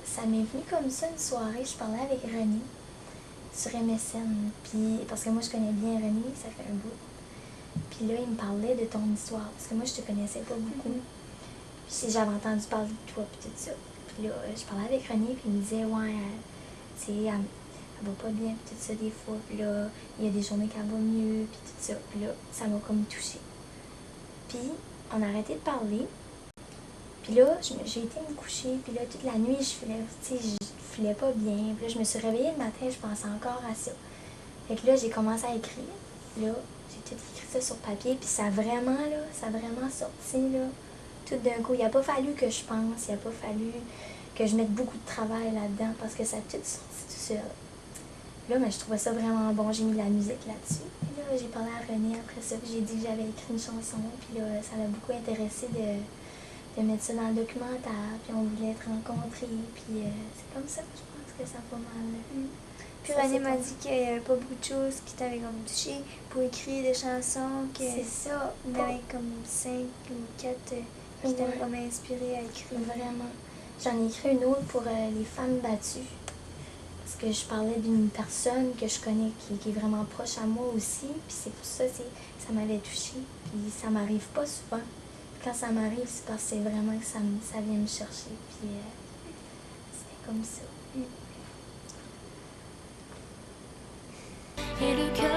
Ça m'est venu comme ça une soirée, je parlais avec René sur MSN, puis parce que moi je connais bien René, ça fait un bout. Puis là, il me parlait de ton histoire, parce que moi je te connaissais pas beaucoup. Puis j'avais entendu parler de toi, puis tout ça. Puis là, je parlais avec René, puis il me disait, ouais, tu sais, elle va pas bien, puis tout ça des fois. Puis là, il y a des journées qu'elle va mieux, puis tout ça. Puis là, ça m'a comme touchée. Puis, on a arrêté de parler. Puis là, j'ai été me coucher, puis là, toute la nuit, je filais pas bien. Puis là, je me suis réveillée le matin, je pensais encore à ça. Fait que là, j'ai commencé à écrire. Puis là, j'ai tout écrit ça sur papier, puis ça a vraiment sorti, là, tout d'un coup. Il n'a pas fallu que je pense, il n'a pas fallu que je mette beaucoup de travail là-dedans, parce que ça a tout sorti tout seul. Là, mais je trouvais ça vraiment bon, j'ai mis de la musique là-dessus. Puis là, j'ai parlé à René après ça, puis j'ai dit que j'avais écrit une chanson, puis là, ça m'a beaucoup intéressé de mettre ça dans le documentaire, puis on voulait être rencontrés, puis c'est comme ça que je pense que ça a pas mal. Puis René m'a dit qu'il n'y avait pas beaucoup de choses qui t'avaient comme touché pour écrire des chansons, que c'est ça. Il y en avait comme 5 ou 4 qui t'avaient comme inspiré à écrire. Vraiment. J'en ai écrit une autre pour les femmes battues. Parce que je parlais d'une personne que je connais qui est vraiment proche à moi aussi. Puis c'est pour ça ça m'avait touchée. Puis ça m'arrive pas souvent. Quand ça m'arrive, c'est parce que c'est vraiment que ça vient me chercher. Puis c'était comme ça. Et le cœur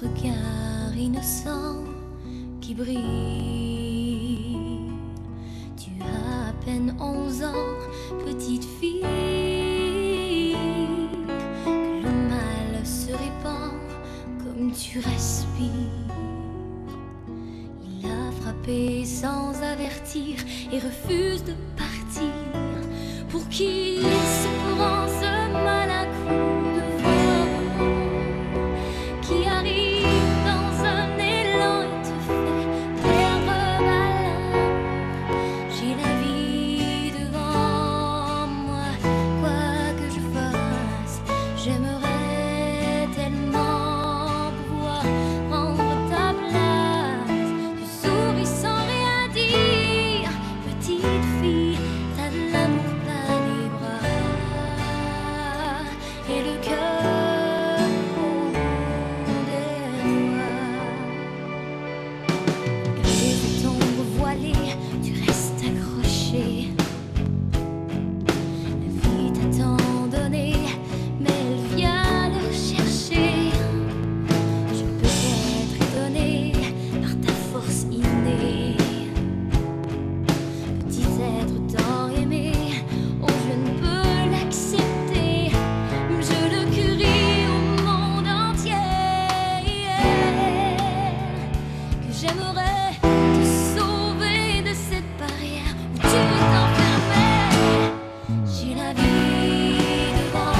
regard innocent qui brille. Tu as à peine 11 ans, petite fille, que le mal se répand comme tu respires. Il a frappé sans avertir et refuse de partir. Pour qui se prend ce malin coup de vent qui arrive dans un élan et te fait perdre ma langue? J'ai la vie devant moi, quoi que je fasse, j'aimerais tellement pouvoir prendre ta place. Tu souris sans rien dire, petite fille, t'as de l'amour plein les bras et le cœur au bout des doigts. Gré de t'ombre voilée, tu restes accroché. La vie t'a tant donné, mais elle vient le chercher. Je peux être étonné par ta force innée. Petit être tant aimé, oh je ne peux l'accepter. Je le crie au monde entier que j'aimerais te sauver de cette barrière où tu veux t'enfermer. J'ai la vie devant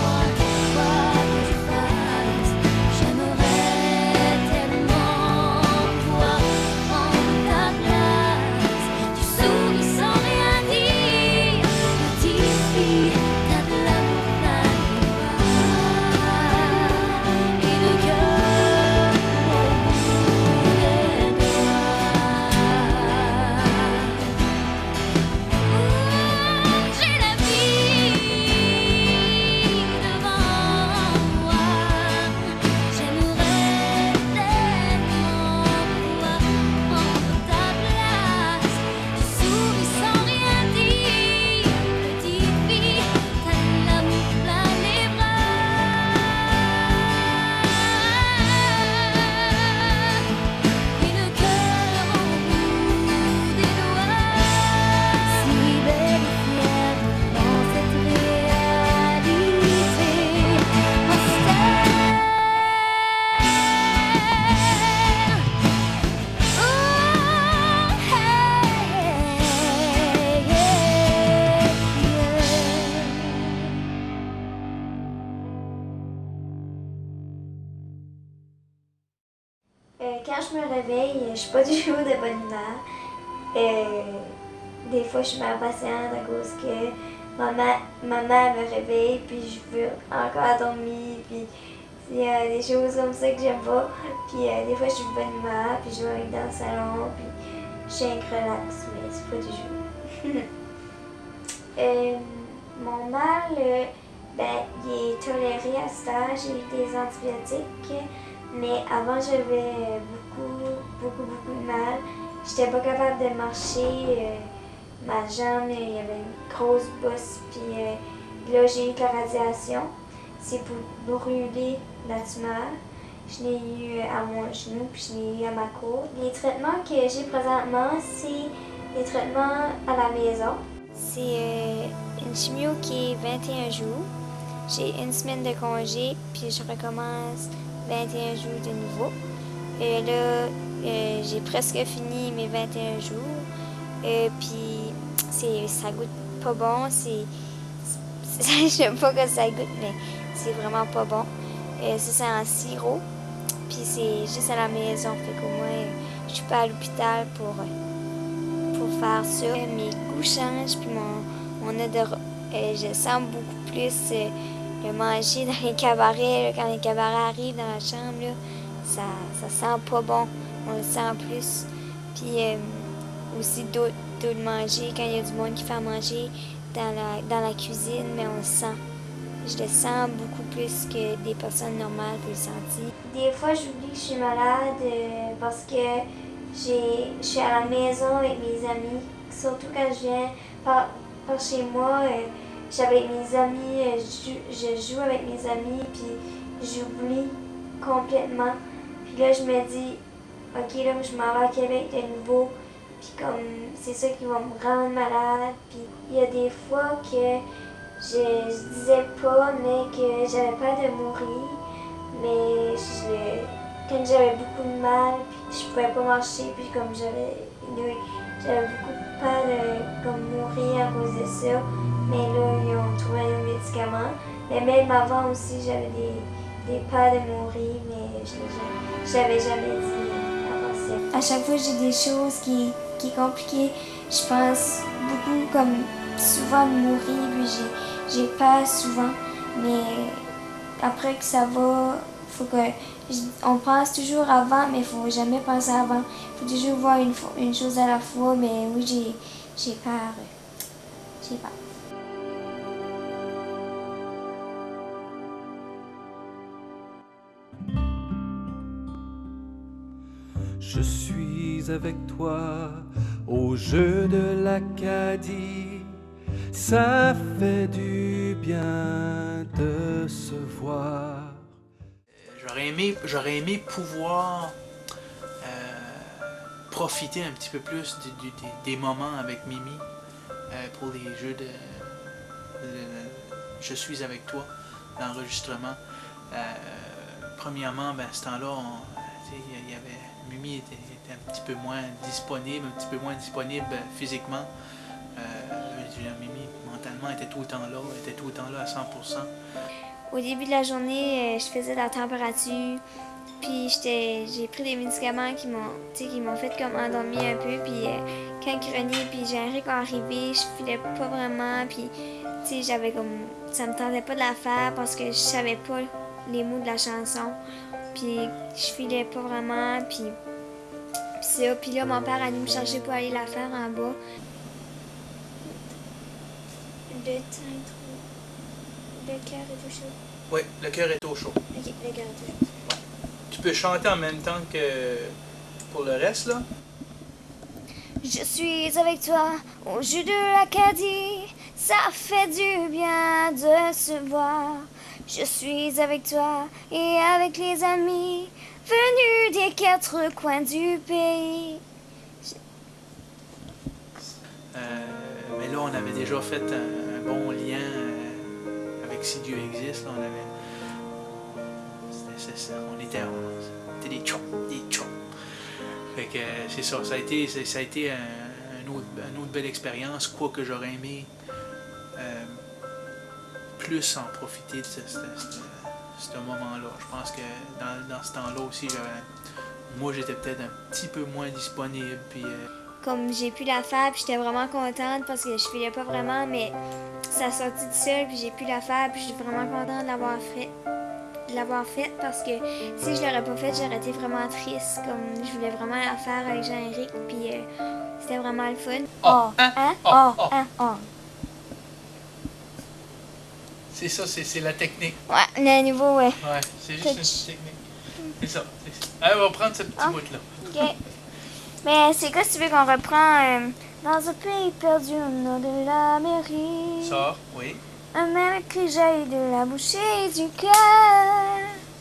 moi, quoi que je fasse, j'aimerais tellement pouvoir prendre ta place. Tu souris sans rien dire, petite fille, t'as de l'amour plein les bras et le cœur au bout des doigts. J'ai la vie devant moi, j'aimerais tellement pouvoir prendre ta place. Tu souris sans rien dire, petite fille, t'as de l'amour plein les bras et le cœur au bout des doigts. Si belle et fière dans cette réalité austère. Oh, Quand je me réveille, je suis pas du tout de bonne humeur. Des fois, je suis mal patiente à cause que maman me réveille, puis je veux encore dormir, puis il y a des choses comme ça que j'aime pas. Puis des fois, je suis de bonne humeur, puis je vais dans le salon, puis je suis un relax, mais c'est pas du tout. Mon mal, ben, il est toléré à cet âge. J'ai eu des antibiotiques, mais avant j'avais beaucoup de mal. J'étais pas capable de marcher. Ma jambe, il y avait une grosse bosse, puis là j'ai eu de la radiation. C'est pour brûler la tumeur. Je l'ai eu à mon genou, puis je l'ai eu à ma côte. Les traitements que j'ai présentement, c'est des traitements à la maison. C'est une chimio qui est 21 jours. J'ai une semaine de congé, puis je recommence 21 jours de nouveau. Là, j'ai presque fini mes 21 jours. Puis ça goûte pas bon. Je sais pas que ça goûte, mais c'est vraiment pas bon. Ça, c'est en sirop. Puis c'est juste à la maison. Fait qu'au moins, je suis pas à l'hôpital pour faire ça. Mes goûts changent, puis mon odorat, je sens beaucoup plus le manger dans les cabarets. Là, quand les cabarets arrivent dans la chambre, là, ça sent pas bon. On le sent plus. Puis aussi d'autres manger, quand il y a du monde qui fait à manger dans la cuisine, mais on le sent. Je le sens beaucoup plus que des personnes normales peuvent le sentir. Des fois, j'oublie que je suis malade parce que je suis à la maison avec mes amis. Surtout quand je viens par chez moi, je suis avec mes amis, je joue avec mes amis, puis j'oublie complètement. Puis là, je me dis, ok, là, je m'en vais à Québec de nouveau. Puis comme, c'est ça qui va me rendre malade. Puis il y a des fois que je disais pas, mais que j'avais peur de mourir. Mais quand j'avais beaucoup de mal, puis je pouvais pas marcher, puis comme j'avais beaucoup de peur de comme, mourir à cause de ça. Mais là, ils ont trouvé un médicament. Mais même avant aussi, j'avais des peurs de mourir, mais je l'avais jamais dit avant ça. À chaque fois, j'ai des choses qui sont compliquées. Je pense beaucoup, comme souvent, de mourir, puis j'ai peur souvent. Mais après que ça va, faut que on pense toujours avant, mais il faut jamais penser avant. Il faut toujours voir une chose à la fois. Mais oui, j'ai peur. J'ai peur. Je suis avec toi au jeu de l'Acadie. Ça fait du bien de se voir. J'aurais aimé pouvoir profiter un petit peu plus des moments avec Mimi pour les jeux de Je suis avec toi, l'enregistrement. Premièrement, ce temps-là, Mimi était un petit peu moins disponible, physiquement. Mimi, mentalement, était tout le temps là, à 100%. Au début de la journée, je faisais la température, puis j'ai pris des médicaments qui m'ont fait comme endormir un peu, puis quand René puis Jean-Éric ont arrivé, je filais pas vraiment, puis j'avais comme, ça me tentait pas de la faire parce que je savais pas les mots de la chanson, puis je filais pas vraiment, puis là mon père a allé me chercher pour aller la faire en bas. Le cœur est au chaud. Oui, le cœur est au chaud. Ok, le cœur est au chaud. Tu peux chanter en même temps que pour le reste, là? Je suis avec toi au jeu de l'Acadie. Ça fait du bien de se voir. Je suis avec toi et avec les amis venus des 4 coins du pays. Mais là, on avait déjà fait un bon lien avec Si Dieu existe. Là, on était des chums, Fait que c'est ça. Ça a été une autre belle expérience. Quoi que j'aurais aimé plus en profiter de ce moment-là. Je pense que dans ce temps-là aussi, moi j'étais peut-être un petit peu moins disponible. Puis, comme j'ai pu la faire, puis j'étais vraiment contente parce que je filais pas vraiment, mais ça sortit tout seul, puis j'ai pu la faire, puis je suis vraiment contente de l'avoir fait parce que si je l'aurais pas fait, j'aurais été vraiment triste. Comme je voulais vraiment la faire avec Jean-Éric, puis c'était vraiment le fun. C'est ça, c'est la technique. Ouais, le niveau, ouais. Ouais, c'est juste une technique. C'est ça. Allez, on va prendre ce petit bout-là. OK. Mais c'est quoi si tu veux qu'on reprend dans un pays perdu au nord de l'Amérique? Ça, oui. Un même cri jaillit de la bouche et du cœur.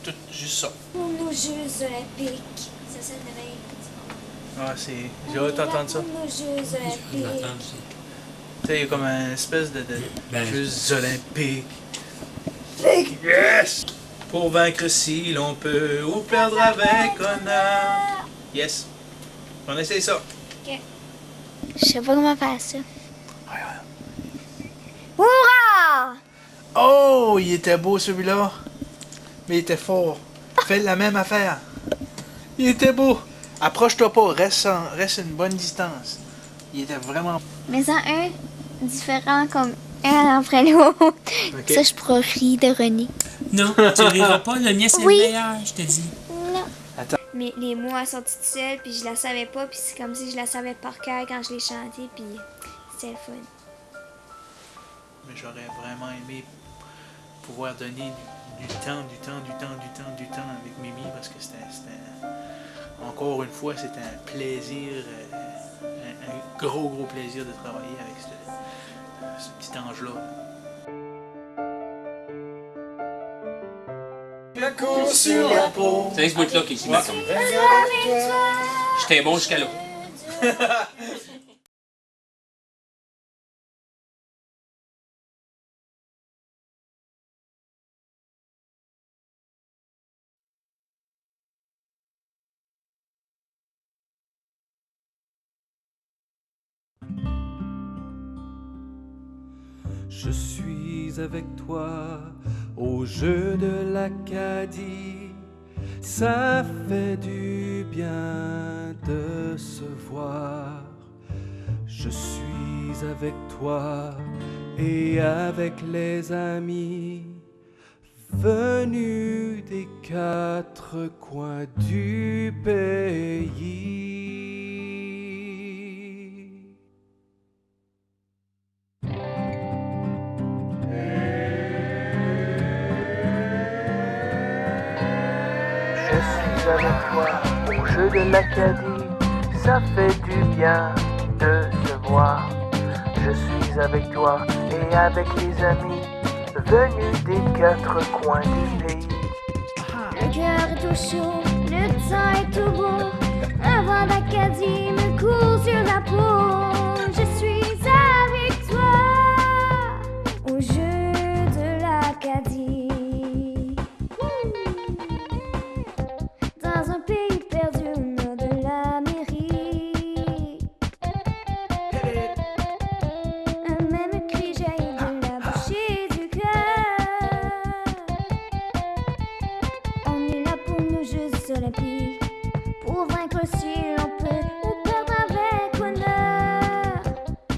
Tout juste ça. Pour nos Jeux Olympiques. Ça s'éveille. Ah, j'ai hâte d'entendre ça. Pour nos Jeux Olympiques. Tu sais, il y a comme une espèce de Jeux Olympiques. Yes! Pour vaincre si l'on peut, ou perdre avec honneur. Yes. On essaye ça. OK. Je sais pas comment faire ça. Hurrah! Oh, il était beau celui-là. Mais il était fort. Fais la même affaire. Il était beau. Approche-toi pas, reste une bonne distance. Il était vraiment... Mais en un différent comme un après l'autre. Okay. Ça, je pourrais rire de René. Non, tu riras pas, le mien c'est le meilleur, je te dis. Non. Attends. Mais les mots sont sortis tout seuls, puis je la savais pas, puis c'est comme si je la savais par cœur quand je les chantais, puis c'était le fun. Mais j'aurais vraiment aimé pouvoir donner du temps avec Mimi parce que c'était encore une fois, c'était un plaisir, un gros plaisir de travailler avec ce petit ange-là. me coule sur la peau. C'est ce bout-là qui est ici, Ouais. mettons. J'étais bon jusqu'à là. Je suis avec toi au jeu de l'Acadie. Ça fait du bien de se voir. Je suis avec toi et avec les amis venus des 4 coins du pays. Je suis avec toi au jeu de l'Acadie, ça fait du bien de se voir. Je suis avec toi et avec les amis venus des 4 coins du pays. Le cœur est tout chaud, le temps est tout beau. Un vent d'Acadie me coule sur la peau. Je suis avec toi au jeu de l'Acadie. Dans un pays perdu au nord de l'Amérique. Un même cri jaillit de la bouche et du cœur. On est là pour nos Jeux olympiques, pour vaincre si l'on peut ou perdre avec honneur.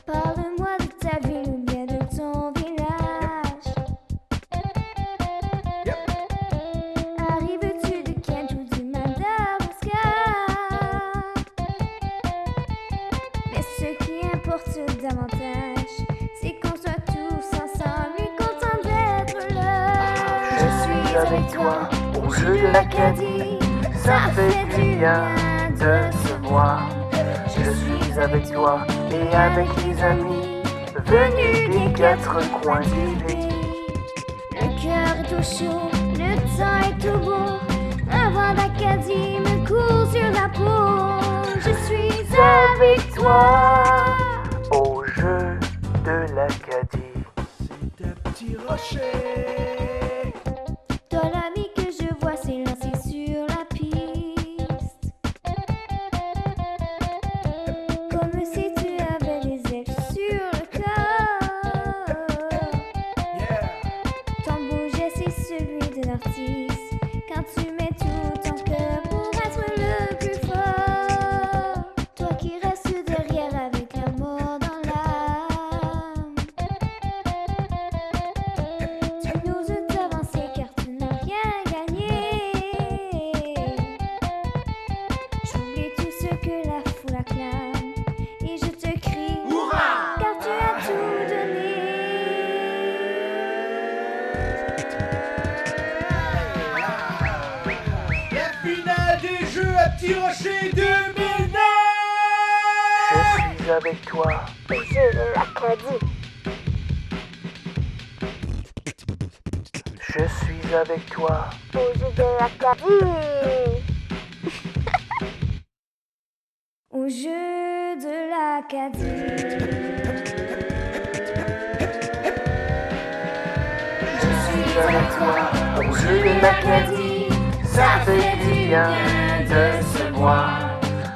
Parle-moi de ta ville ou bien de ton village. Arrives-tu de Kent ou du Madagascar? Mais ce qui importe davantage, c'est qu'on soit tous ensemble et contents d'être là. Je suis avec toi au jeu de l'Acadie, ça fait du bien de se voir. Je suis avec toi et avec les amis venus des 4 coins du pays. Le cœur est tout chaud, le temps est tout beau. Un vent d'Acadie me coule sur la peau. Je suis avec toi au jeu de l'Acadie. C'est un petit rocher. Toi l'ami que je vois s'élancer sur la piste. Comme si tu avais des ailes sur le corps. Ton beau geste est celui d'un artiste. Quand tu mets tout ton cœur pour être le plus fort. Toi qui restes derrière avec la mort dans l'âme. Tu n'oses t'avancer car tu n'as rien gagné. J'oublie tout ce que la foule acclame et je te crie Hurrah! Car tu as tout donné. La finale des Jeux à Petit Rocher 2009. Je suis avec toi Au jeu de l'Acadie. Je suis avec toi Au jeu de l'Acadie. Au jeu de l'Acadie. Je suis avec toi au jeu de l'Acadie, ça fait du bien de se voir.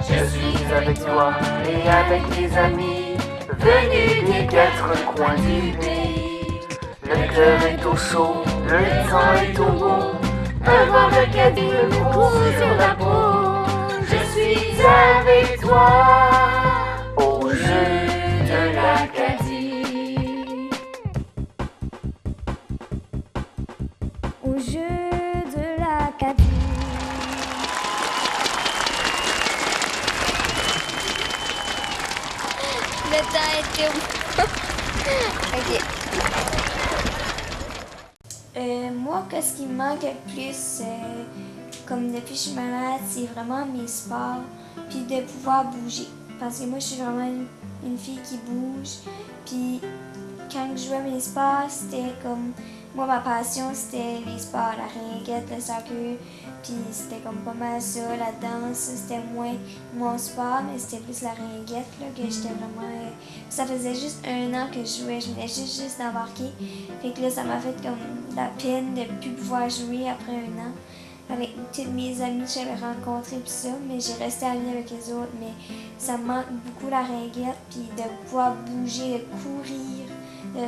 Je suis avec toi et avec les amis venus des 4 coins du pays. Le cœur est au chaud, le temps est au beau. Un vent d'Acadie me coule sur la peau. Je suis avec toi au jeu de l'Acadie. Au jeu de l'Acadie. Le temps était bon. Ok. Moi, qu'est-ce qui me manque le plus, comme depuis que je suis malade, c'est vraiment mes sports, puis de pouvoir bouger. Parce que moi, je suis vraiment une fille qui bouge. Puis quand je jouais à mes sports, c'était comme Moi, ma passion, c'était les sports, la ringuette, le soccer, puis c'était comme pas mal ça. La danse, c'était moins mon sport, mais c'était plus la ringuette, là, que j'étais vraiment... Ça faisait juste 1 an que je jouais, je venais juste d'embarquer. Fait que là, ça m'a fait comme la peine de plus pouvoir jouer après 1 an. Avec toutes mes amies que j'avais rencontrées, puis ça, mais j'ai resté amie avec les autres. Mais ça me manque beaucoup la ringuette, puis de pouvoir bouger, de courir, de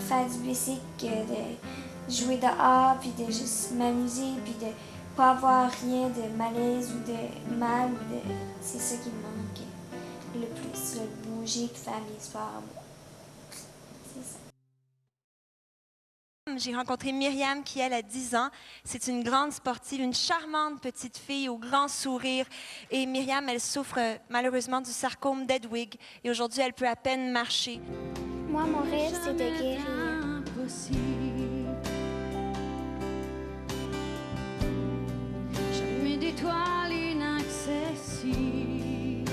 faire du bicycle, de jouer dehors, puis de juste m'amuser, puis de pas avoir rien de malaise ou de mal. C'est ça qui me manque le plus, de bouger puis faire les sports. C'est ça. J'ai rencontré Myriam qui, elle, a 10 ans. C'est une grande sportive, une charmante petite fille au grand sourire. Et Myriam, elle souffre malheureusement du sarcome d'Edwig. Et aujourd'hui, elle peut à peine marcher. Moi, mon rêve, c'est de guérir. Jamais d'étoiles inaccessibles,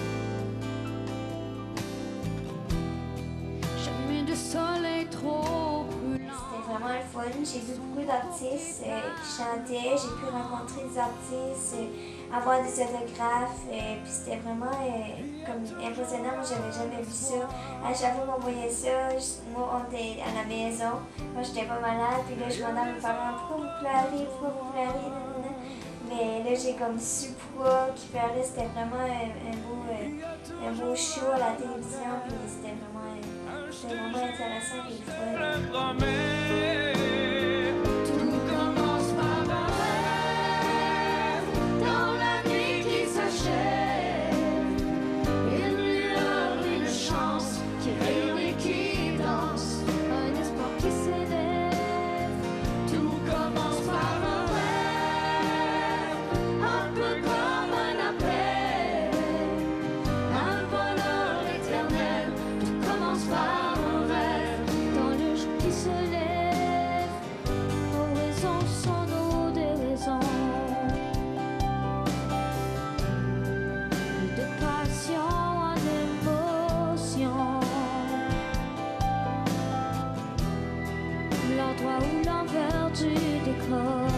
jamais de soleil trop brûlant. C'était vraiment le fun. J'ai vu beaucoup d'artistes qui chantaient. J'ai pu rencontrer des artistes, avoir des autographes. Puis c'était vraiment comme impressionnant. Moi, j'avais jamais vu ça. À chaque fois qu'on voyait ça, moi, on était à la maison. Moi, j'étais pas malade. Puis là, je demandais à mes parents pourquoi vous pleurez, pourquoi vous pleurez. Mais là, j'ai comme su pourquoi qui pleurait. C'était vraiment un beau show à la télévision. Puis c'était vraiment intéressant et le fun. Tout commence par un rêve, dans la nuit qui s'achève. Une lueur, une chance qui rayonne et qui danse, un espoir qui s'élève. Tout commence par un rêve, un peu comme un appel, un bonheur éternel. Tout commence par l'endroit où l'envers du décor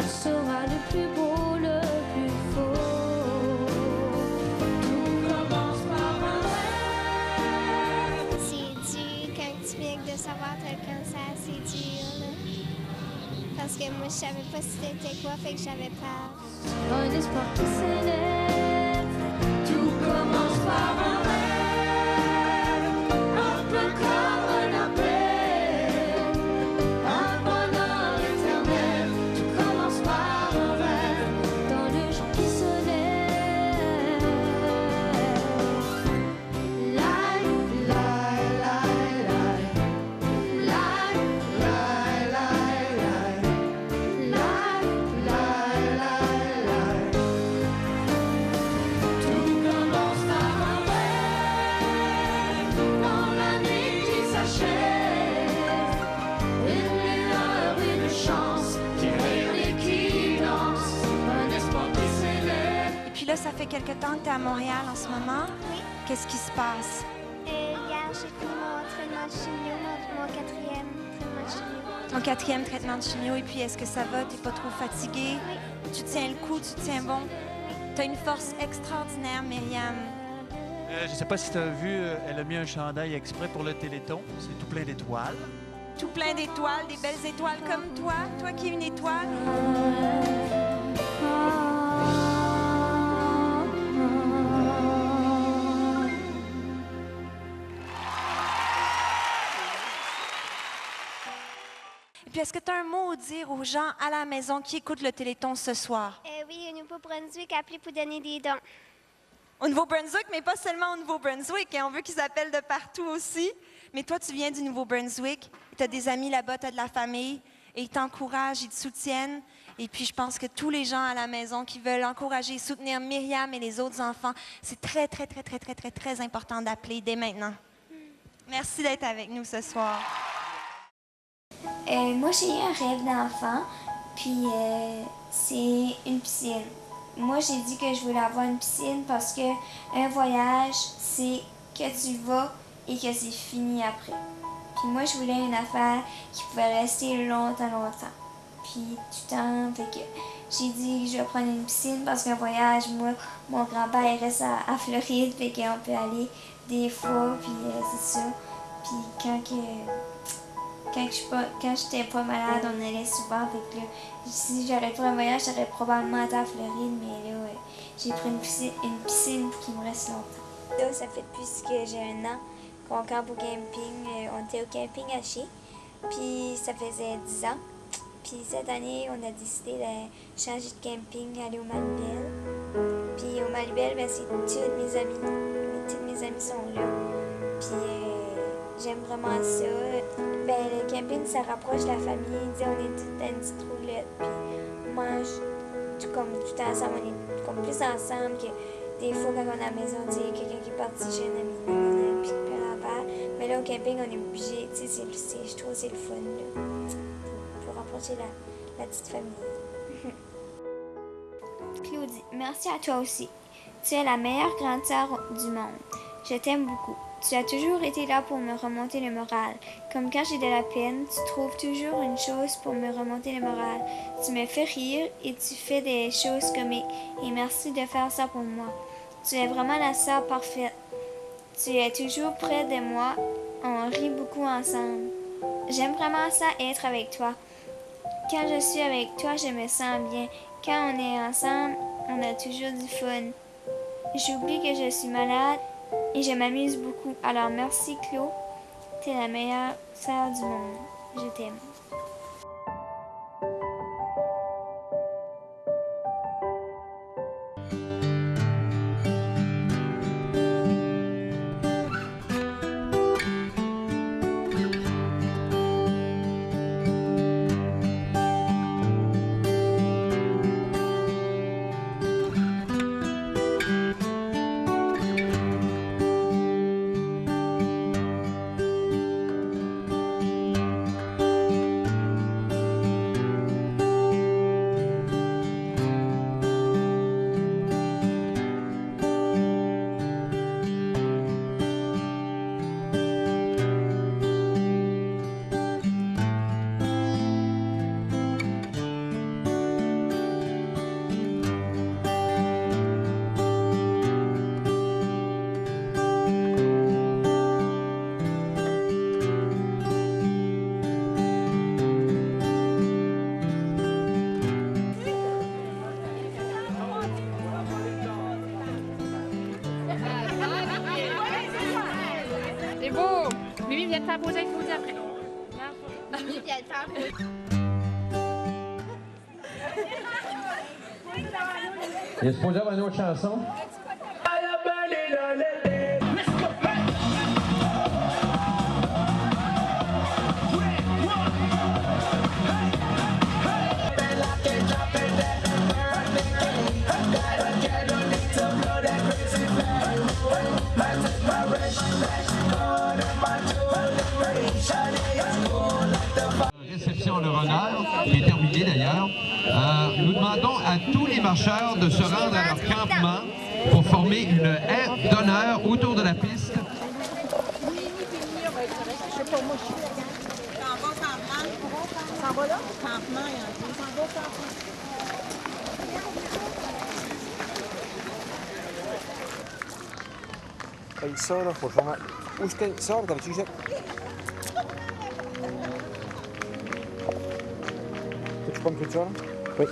sera le plus beau, le plus faux. Tout commence par un rêve. C'est dur quand tu viens de savoir t'as le cancer, c'est dur là. Parce que moi je savais pas c'était quoi, fait que j'avais peur. Un espoir qui s'élève. Tout commence par un rêve, un peu comme un appel. Ça fait quelque temps que tu es à Montréal en ce moment. Oui. Qu'est-ce qui se passe? Hier, j'ai fini mon traitement de chimio, mon 4e traitement de chimio. Ton 4e traitement de chimio, et puis est-ce que ça va? Tu n'es pas trop fatiguée? Oui. Tu tiens le coup, tu tiens bon? Tu as une force extraordinaire, Myriam. Je ne sais pas si tu as vu, elle a mis un chandail exprès pour le Téléthon. C'est tout plein d'étoiles. Tout plein d'étoiles, des belles étoiles comme toi. Toi qui es une étoile. Puis est-ce que tu as un mot à dire aux gens à la maison qui écoutent le Téléthon ce soir? Oui, au Nouveau-Brunswick a appelé pour donner des dons. Au Nouveau-Brunswick, mais pas seulement au Nouveau-Brunswick. Et on veut qu'ils appellent de partout aussi. Mais toi, tu viens du Nouveau-Brunswick. Tu as des amis là-bas, tu as de la famille. Et ils t'encouragent, ils te soutiennent. Et puis, je pense que tous les gens à la maison qui veulent encourager et soutenir Myriam et les autres enfants, c'est très, très, très, très, très, très, très important d'appeler dès maintenant. Merci d'être avec nous ce soir. Moi, j'ai eu un rêve d'enfant, puis c'est une piscine. Moi, j'ai dit que je voulais avoir une piscine parce que un voyage, c'est que tu vas et que c'est fini après. Puis moi, je voulais une affaire qui pouvait rester longtemps. Puis du temps, fait que j'ai dit que je vais prendre une piscine parce qu'un voyage, moi, mon grand-père il reste à Floride, fait qu'on peut aller des fois, puis c'est ça. Puis quand j'étais pas malade, on allait souvent, fait que là, si j'aurais pris un voyage, j'aurais probablement été à Floride, mais là, j'ai pris une piscine qui me reste longtemps. Là, ça fait depuis que j'ai 1 an qu'on campe au camping. On était au camping à Chier, puis ça faisait 10 ans. Puis cette année, on a décidé de changer de camping, aller au Malibel. Puis au Malibel, ben, c'est toutes mes amies. Toutes mes amies sont là. Puis j'aime vraiment ça. Ben, le camping, ça rapproche la famille. On est toutes dans une petite roulette. Puis on mange tout ensemble. On est comme plus ensemble que des fois quand on est à la maison, quelqu'un qui est parti chez un ami, puis qui peut en faire. Mais là, au camping, on est obligé. Je trouve que c'est le fun. Là. Rapprocher la petite famille. Claudie, merci à toi aussi. Tu es la meilleure grande sœur du monde. Je t'aime beaucoup. Tu as toujours été là pour me remonter le moral. Comme quand j'ai de la peine, tu trouves toujours une chose pour me remonter le moral. Tu me fais rire et tu fais des choses comiques. Et merci de faire ça pour moi. Tu es vraiment la sœur parfaite. Tu es toujours près de moi. On rit beaucoup ensemble. J'aime vraiment ça être avec toi. Quand je suis avec toi, je me sens bien. Quand on est ensemble, on a toujours du fun. J'oublie que je suis malade et je m'amuse beaucoup. Alors merci Claude, t'es la meilleure sœur du monde. Je t'aime. C'est beau! Mimi vient de faire poser avec Claudie après. Mimi vient de faire poser. Il est supposé avoir une autre chanson. Réception de renard, qui est terminée d'ailleurs. Nous demandons à tous les marcheurs de se rendre à leur campement pour former une haie d'honneur autour de la piste. Ça va là? Campement, il y a un peu. Ça va au campement. Hey, ça, là, faut que je remarque. Où est-ce que ça? T'avais-tu que j'ai? Tu peux me faire ça, là? Oui.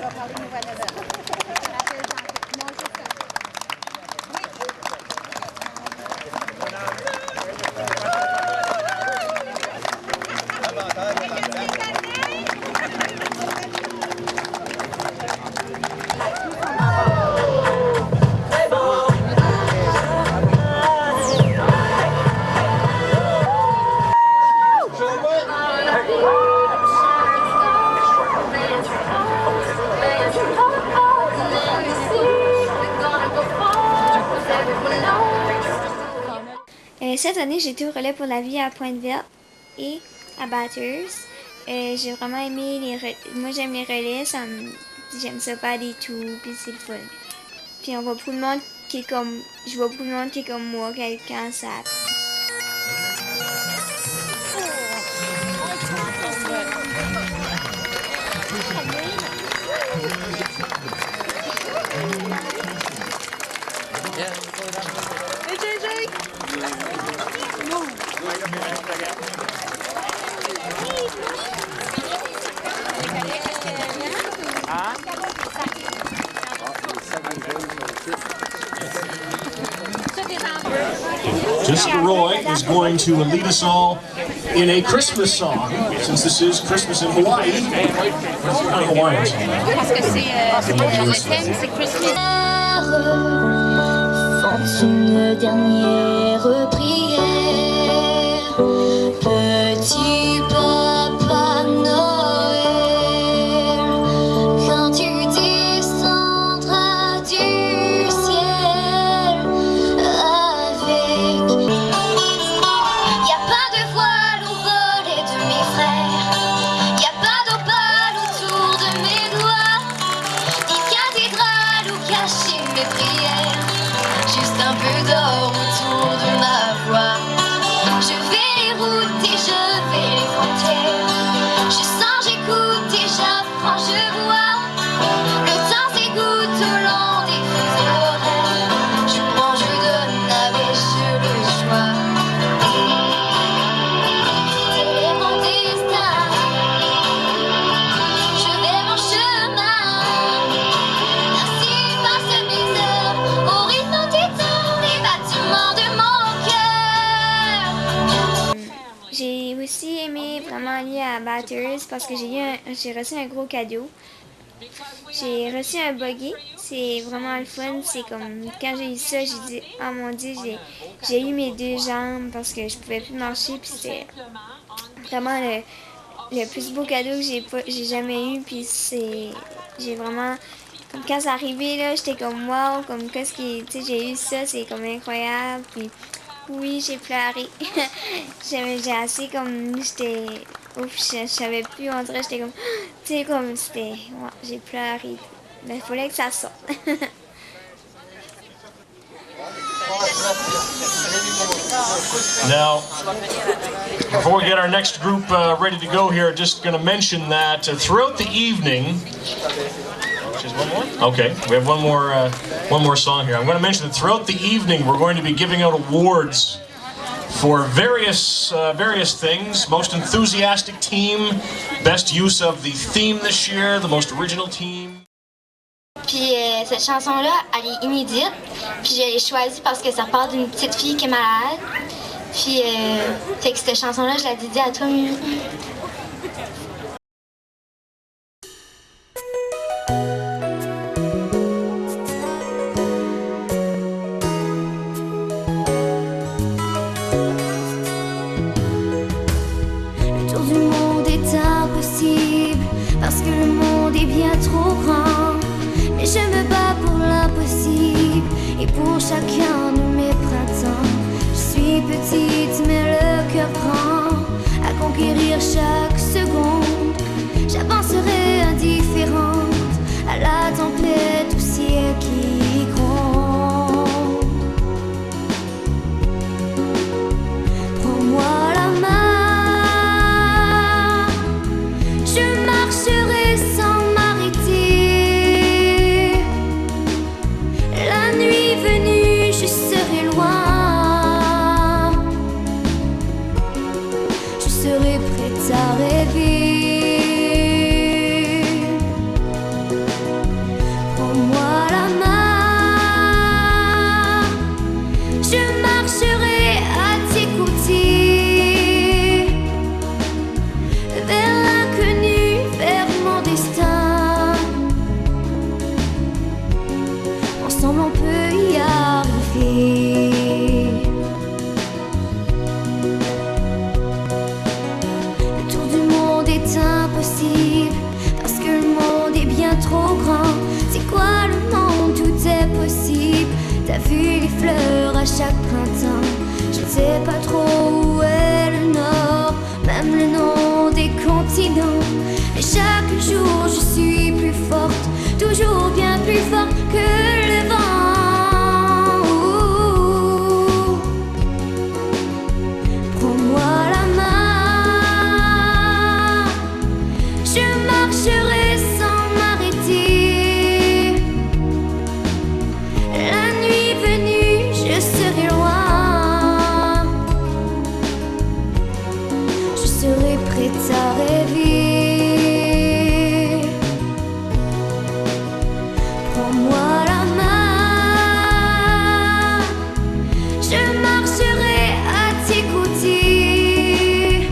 On va parler de Nouvelle-Nouvelle. Je rappelle Jean. Non, juste ça. Hey! Cette année, j'ai été au relais pour la vie à Pointe-Verte et à Bathurst. J'ai vraiment aimé moi, j'aime les relais, j'aime ça faire des tours, puis c'est le fun. Puis on voit beaucoup de monde qui est comme... Je vois beaucoup de monde qui est comme moi, qui a eu le cancer. Hey, JJ! Mr. Roy is going to lead us all in a Christmas song, since this is Christmas in Hawaii. It's not a Hawaiian song. Parce que le thème, c'est Christmas. Font une dernière prière. Petit Papa Noël, quand tu descendras du ciel avec. Y a pas de voile au volet de mes frères, y a pas d'opale autour de mes doigts, ni cathédrale où cacher mes prières, juste un peu d'or autour de ma voix. Je vais les routes et je vais les frontières, je sens, j'écoute et j'apprends, je vois. Le temps s'égoutte au long des fuseaux horaires, je prends, je donne, avais-je le choix? Tel est mon destin, je vais mon chemin, ainsi passent mes heures, au rythme détend les battements de mon cœur. J'ai aussi aimé vraiment aller à Bathurst parce que j'ai reçu un gros cadeau. J'ai reçu un buggy, c'est vraiment le fun. C'est comme quand j'ai eu ça, j'ai dit oh mon Dieu, j'ai eu mes deux jambes parce que je pouvais plus marcher, puis c'était vraiment le plus beau cadeau que j'ai jamais eu. Puis j'ai vraiment comme quand c'est arrivé là, j'étais comme wow, comme qu'est-ce qui, tu sais, j'ai eu ça, c'est comme incroyable. Puis oui, j'ai pleuré. j'ai assez comme j'étais ouf, je savais plus, on dirait j'étais comme tu sais comme c'était ouais, j'ai pleuré. Mais il fallait que ça sorte. Now, before we get our next group ready to go here, just going to mention that throughout the evening, just one more? Okay, we have one more song here. I'm going to mention that throughout the evening we're going to be giving out awards for various things. Most enthusiastic team, best use of the theme this year, the most original team. Puis cette chanson-là, elle est inédite. Puis je l'ai choisie parce que ça parle d'une petite fille qui est malade. Puis fait que cette chanson-là, je la dédie à toi, Mimi. Le tour du monde est impossible parce que le monde est bien trop grand. Mais je me bats pour l'impossible et pour chacun de mes printemps. Je suis petite mais le cœur grand à conquérir chaque seconde. J'avancerai indifférente à la tempête au ciel qui gronde. Prends-moi la main, je marcherai sans m'arrêter. La nuit venue, je serai loin. Je serai prête à rêver. Prends-moi la main, je marcherai à tes côtés. Vers l'inconnu, vers mon destin. Ensemble on peut y arriver. Le tour du monde est impossible parce que le monde est bien trop grand. C'est quoi le monde? Tout est possible. T'as vu les fleurs à chaque printemps? Je sais pas trop où est le nord, même le nom des continents. Mais chaque jour je suis plus forte, toujours bien plus forte que le vent. Prends-moi la main, je marcherai sans m'arrêter. La nuit venue, je serai loin, je serai prête à rêver. Prends-moi la main, je marcherai à tes côtés,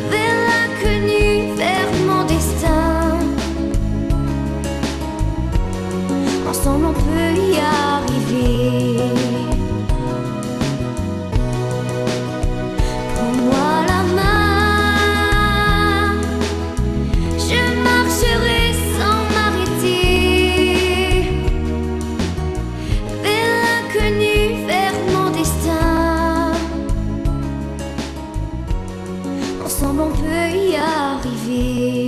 vers l'inconnu, vers mon destin. Ensemble on peut y arriver. Prends-moi la main, je marcherai sans m'arrêter, vers l'inconnu, vers mon destin. Ensemble on peut y arriver.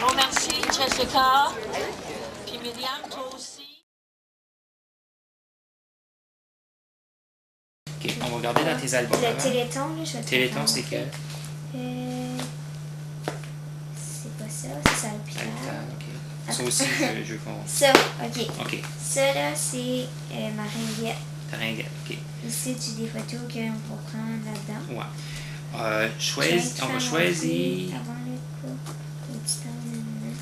Bon, merci, Jessica. Puis Myriam, toi aussi. Ok, on va regarder dans tes albums. Le avant. Téléthon, là, je vais te Téléthon, faire. c'est quel? C'est pas ça, c'est ça l'hôpital. Ok. Ça aussi, je veux qu'on... Ça, ok. Ok. Ça, là, c'est ma ringuette. Ta ringuette, ok. Ici, tu as des photos qu'on va prendre là-dedans. Ouais. On va choisir... Avant le coup, le petit temps, nanana.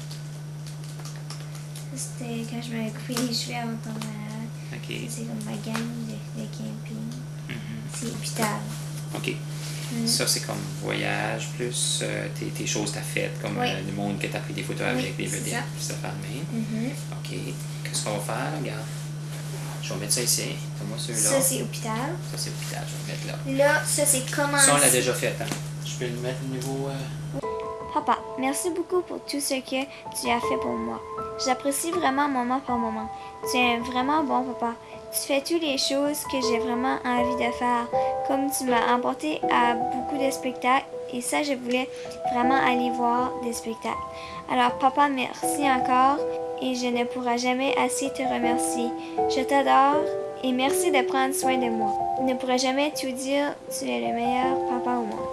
Ça, c'était quand je m'avais coupé les cheveux avant ton malade. Ok. Ça, c'est comme ma gang de camping. Mhm. C'est hôpital. Ok. Ça, c'est comme voyage, plus tes choses que tu as faites, comme Oui. le monde que tu as pris des photos avec, les c'est vedettes, ça. puis ça fait même. Mhm. Ok. Qu'est-ce qu'on va faire, là? Regarde. Je vais mettre ça ici. Donne-moi celui-là. Ça, c'est hôpital. Ça, c'est l'hôpital. Je vais le mettre là. Là, ça, c'est comment. Ça, on l'a déjà fait, hein? Je peux le mettre au niveau... Papa, merci beaucoup pour tout ce que tu as fait pour moi. J'apprécie vraiment moment par moment. Tu es un vraiment bon papa. Tu fais toutes les choses que j'ai vraiment envie de faire. Comme tu m'as emporté à beaucoup de spectacles et ça, je voulais vraiment aller voir des spectacles. Alors papa, merci encore et je ne pourrai jamais assez te remercier. Je t'adore et merci de prendre soin de moi. Je ne pourrai jamais tout dire, tu es le meilleur papa au monde.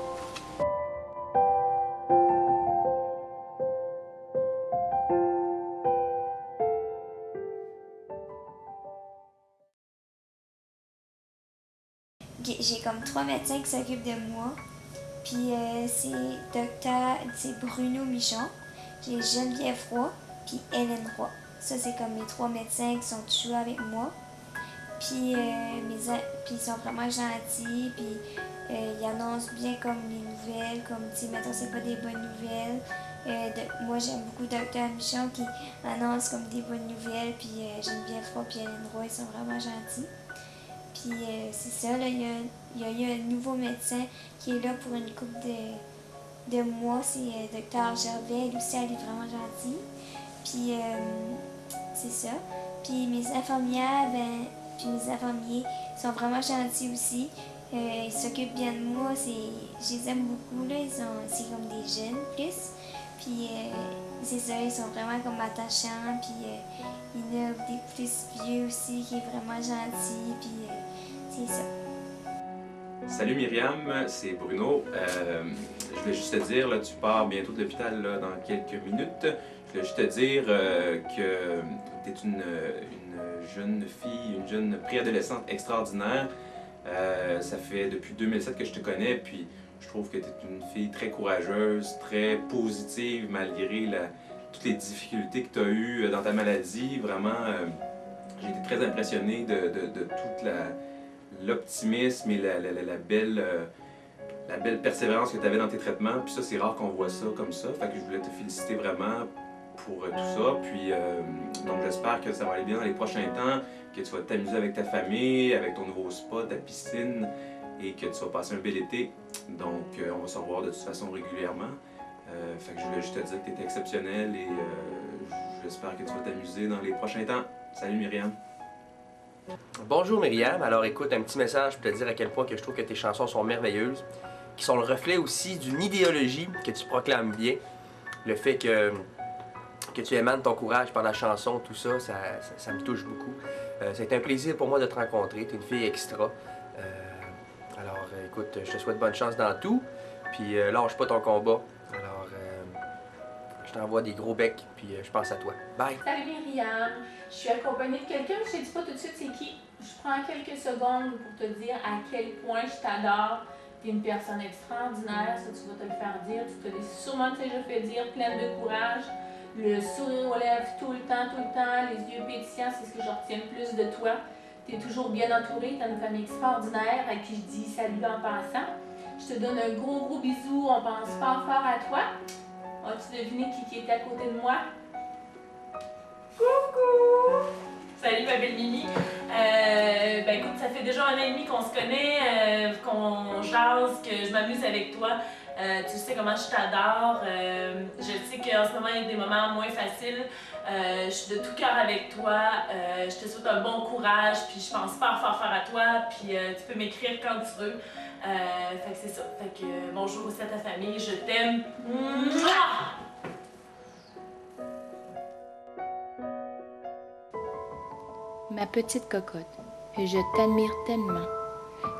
J'ai comme 3 médecins qui s'occupent de moi. Puis c'est Bruno Michon, j'ai Geneviève Roy, puis Hélène Roy. Ça, c'est comme mes 3 médecins qui sont toujours avec moi. Puis ils sont vraiment gentils, puis ils annoncent bien comme les nouvelles, comme, tu sais, mettons, c'est pas des bonnes nouvelles. Moi, j'aime beaucoup Dr. Michon qui annonce comme des bonnes nouvelles, puis Geneviève Roy puis Hélène Roy, ils sont vraiment gentils. Puis c'est ça, là, il y a eu un nouveau médecin qui est là pour une couple de mois, c'est Dr. Gervais, lui aussi, elle est vraiment gentille. Puis c'est ça. Puis mes infirmières, puis mes infirmiers sont vraiment gentils aussi. Ils s'occupent bien de moi, je les aime beaucoup, là, c'est comme des jeunes plus. Puis c'est ça, ils sont vraiment comme attachants, puis il y en a des plus vieux aussi qui est vraiment gentil, puis c'est ça. Salut Myriam, c'est Bruno. Je voulais juste te dire, là, tu pars bientôt de l'hôpital là, dans quelques minutes. Je voulais juste te dire que tu es une jeune fille, une jeune préadolescente extraordinaire. Ça fait depuis 2007 que je te connais, puis je trouve que tu es une fille très courageuse, très positive malgré toutes les difficultés que tu as eues dans ta maladie. Vraiment, j'ai été très impressionné de toute l'optimisme et la belle persévérance que tu avais dans tes traitements. Puis ça, c'est rare qu'on voit ça comme ça. Fait que je voulais te féliciter vraiment pour tout ça. Puis donc j'espère que ça va aller bien dans les prochains temps, que tu vas t'amuser avec ta famille, avec ton nouveau spa, ta piscine, et que tu vas passer un bel été. Donc, on va se revoir de toute façon régulièrement. Fait que je voulais juste te dire que tu étais exceptionnel et j'espère que tu vas t'amuser dans les prochains temps. Salut Myriam. Bonjour Myriam, alors écoute, un petit message pour te dire à quel point que je trouve que tes chansons sont merveilleuses, qui sont le reflet aussi d'une idéologie que tu proclames bien. Le fait que tu émanes ton courage par la chanson, tout ça, ça me touche beaucoup. C'est un plaisir pour moi de te rencontrer, tu es une fille extra. Alors écoute, je te souhaite bonne chance dans tout, puis lâche pas ton combat. Alors, je t'envoie des gros becs, puis je pense à toi. Bye! Salut Myriam, je suis accompagnée de quelqu'un, je te dis pas tout de suite c'est qui. Je prends quelques secondes pour te dire à quel point je t'adore. Tu es une personne extraordinaire, ça tu vas te le faire dire, tu te l'es sûrement déjà fait dire, pleine de courage, le sourire aux lèvres tout le temps, les yeux pétillants, c'est ce que je retiens le plus de toi. Tu es toujours bien entourée, tu as une famille extraordinaire à qui je dis salut en passant. Je te donne un gros bisou, on pense fort à toi. As-tu deviné qui était à côté de moi? Coucou! Salut ma belle Mimi. Ben écoute, ça fait déjà 1 an et demi qu'on se connaît, qu'on jase, que je m'amuse avec toi. Tu sais comment je t'adore. Je sais qu'en ce moment, il y a des moments moins faciles. Je suis de tout cœur avec toi. Je te souhaite un bon courage, puis je pense fort à toi, puis tu peux m'écrire quand tu veux. Fait que c'est ça. Fait que bonjour aussi à ta famille, je t'aime. Ma petite cocotte, je t'admire tellement.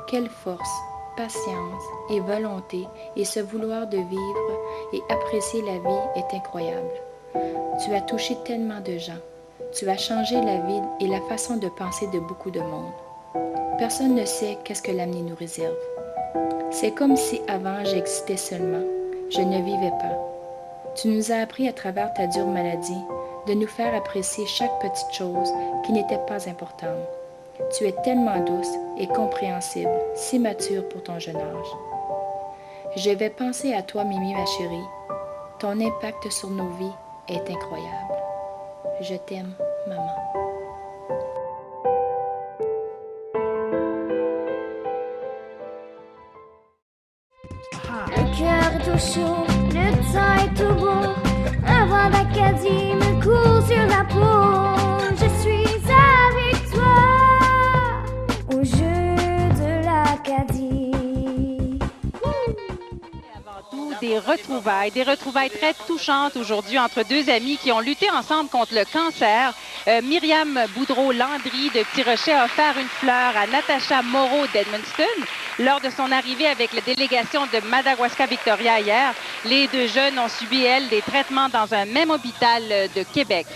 Quelle force, patience et volonté et ce vouloir de vivre et apprécier la vie est incroyable. Tu as touché tellement de gens. Tu as changé la vie et la façon de penser de beaucoup de monde. Personne ne sait qu'est-ce que l'avenir nous réserve. C'est comme si avant j'existais seulement. Je ne vivais pas. Tu nous as appris à travers ta dure maladie de nous faire apprécier chaque petite chose qui n'était pas importante. Tu es tellement douce et compréhensible, si mature pour ton jeune âge. Je vais penser à toi, Mimi, ma chérie. Ton impact sur nos vies est incroyable. Je t'aime, maman. Le cœur est tout chaud, le temps est tout beau. Un vent d'Acadie me court sur la peau. Je suis avec toi au jeu de l'Acadie. Des retrouvailles très touchantes aujourd'hui entre 2 amis qui ont lutté ensemble contre le cancer. Myriam Boudreau-Landry de Petit Rocher a offert une fleur à Natacha Moreau d'Edmundston lors de son arrivée avec la délégation de Madawaska-Victoria hier. Les 2 jeunes ont subi, elles, des traitements dans un même hôpital de Québec.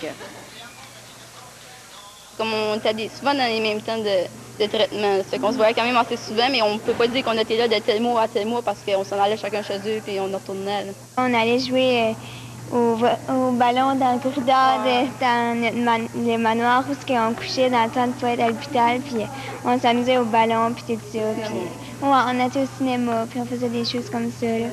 Comme on était souvent dans les mêmes temps de traitement, ça fait qu'on se voyait quand même assez souvent, mais on ne peut pas dire qu'on était là de tel mois à tel mois parce qu'on s'en allait chacun chez eux puis on retournait. Là. On allait jouer au ballon dans le corridor, dans le manoir où on couchait dans le temps de pas être à l'hôpital, puis on s'amusait au ballon puis tout ça. Puis on était au cinéma, puis on faisait des choses comme ça. Là.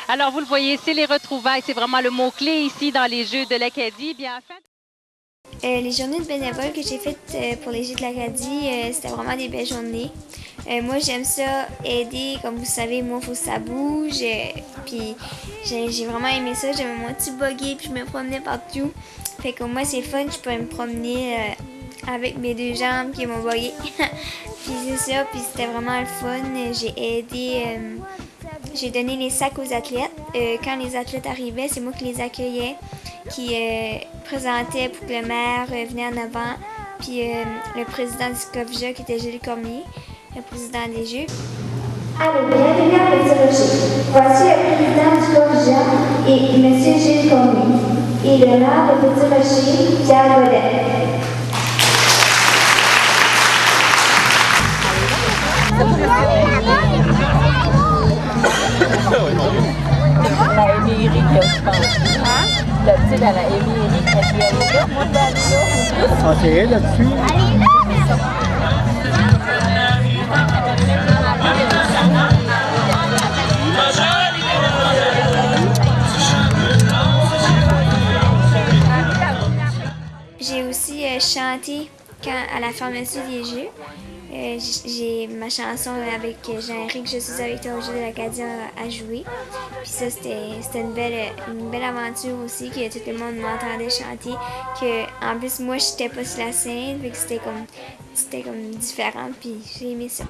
Alors, vous le voyez, c'est les retrouvailles. C'est vraiment le mot-clé ici dans les Jeux de l'Acadie. Bien, enfin... Les journées de bénévoles que j'ai faites pour les Jeux de l'Acadie, c'était vraiment des belles journées. Moi, j'aime ça, aider. Comme vous savez, moi, il faut que ça bouge. Puis j'ai vraiment aimé ça. J'avais mon petit buggy, puis je me promenais partout. Fait que moi, c'est fun, je peux me promener avec mes 2 jambes qui m'ont buggy. Puis c'est ça, puis c'était vraiment le fun. J'ai aidé, j'ai donné les sacs aux athlètes. Quand les athlètes arrivaient, c'est moi qui les accueillais, qui présentait pour que le maire venait en avant, puis le président du SCOFJA, qui était Gilles Cormier, le président des Jeux. Allez, bienvenue à Petit Rocher. Voici le président du SCOFJA et M. Gilles Cormier. Et le maire de Petit Rocher, Pierre Godet. La Amy Eric, je pense. La petite à la Amy Eric, elle dit allez là, moi je vais aller là. Ah, c'est elle là-dessus? J'ai aussi chanté à la fermeture des Jeux. j'ai ma chanson avec Jean-Éric, Je suis avec toi au jeu de l'Acadie à jouer. Puis ça, c'était une belle aventure aussi, que tout le monde m'entendait chanter. Que, en plus, moi, je n'étais pas sur la scène, fait que c'était comme différent, puis j'ai aimé ça.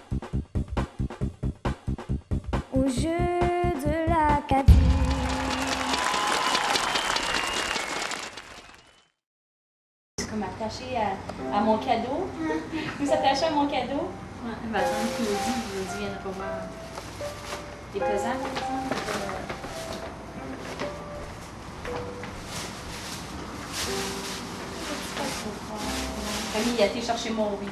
Au jeu de l'Acadie. Comme attaché à mon cadeau. Vous attachez à mon cadeau? Ouais, ma tante Claudie viendra voir. T'es pesant, par exemple? Camille a été chercher mon riz.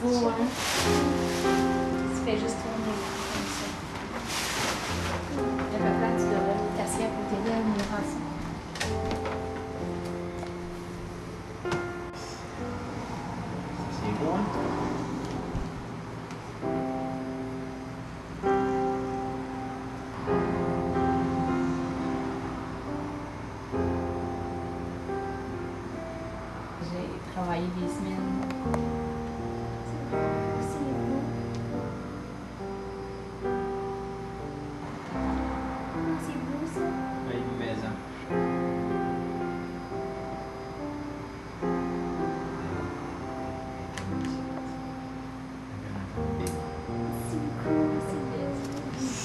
Beau, hein? Tu fais juste tourner comme ça. Le papa, tu devrais le casser à côté d'elle, mais ensemble. C'est beau, hein? J'ai travaillé des semaines.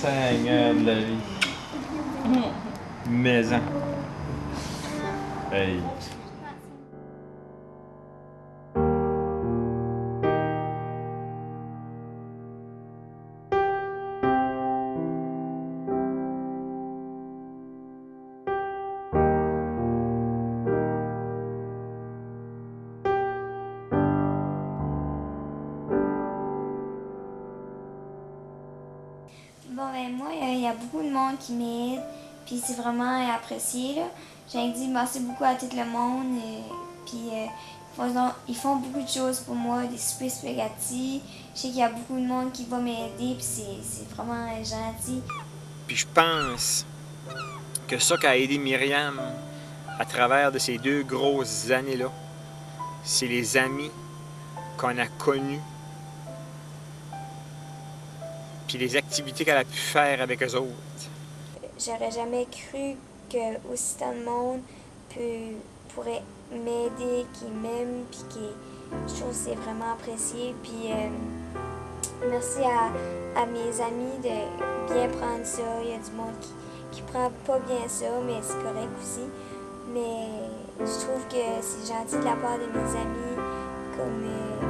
Seigneur de la vie. Maison. Hey. Bon, ben moi, il y a beaucoup de monde qui m'aide, puis c'est vraiment apprécié, là. J'ai dit merci beaucoup à tout le monde, puis ils font beaucoup de choses pour moi, des soupers spaghetti. Je sais qu'il y a beaucoup de monde qui va m'aider, puis c'est vraiment gentil. Puis je pense que ça qui a aidé Myriam à travers de ces 2 grosses années-là, c'est les amis qu'on a connus, puis les activités qu'elle a pu faire avec eux autres. J'aurais jamais cru que aussi tant de monde pourrait m'aider, qui m'aime, puis je trouve que c'est vraiment apprécié. Puis merci à mes amis de bien prendre ça. Il y a du monde qui prend pas bien ça, mais c'est correct aussi. Mais je trouve que c'est gentil de la part de mes amis, comme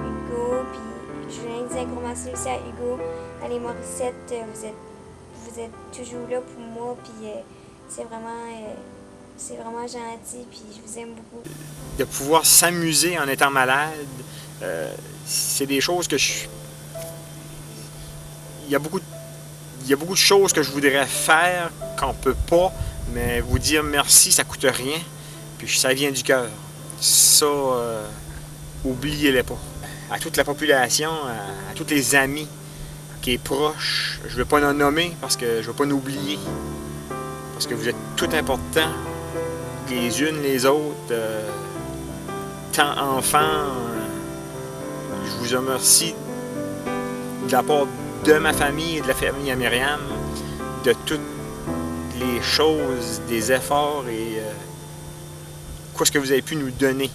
Hugo, puis je voulais dire un gros merci aussi à Hugo. Allez, Morissette, vous êtes toujours là pour moi, puis c'est vraiment gentil, puis je vous aime beaucoup. De pouvoir s'amuser en étant malade, c'est des choses que il y a beaucoup de choses que je voudrais faire qu'on peut pas, mais vous dire merci, ça coûte rien, puis ça vient du cœur. Ça, oubliez-les pas. À toute la population, à tous les amis qui est proche, je ne vais pas en nommer parce que je ne vais pas nous oublier. Parce que vous êtes tout importants, les unes les autres, tant enfants. Je vous remercie de la part de ma famille et de la famille à Myriam, de toutes les choses, des efforts et quoi ce que vous avez pu nous donner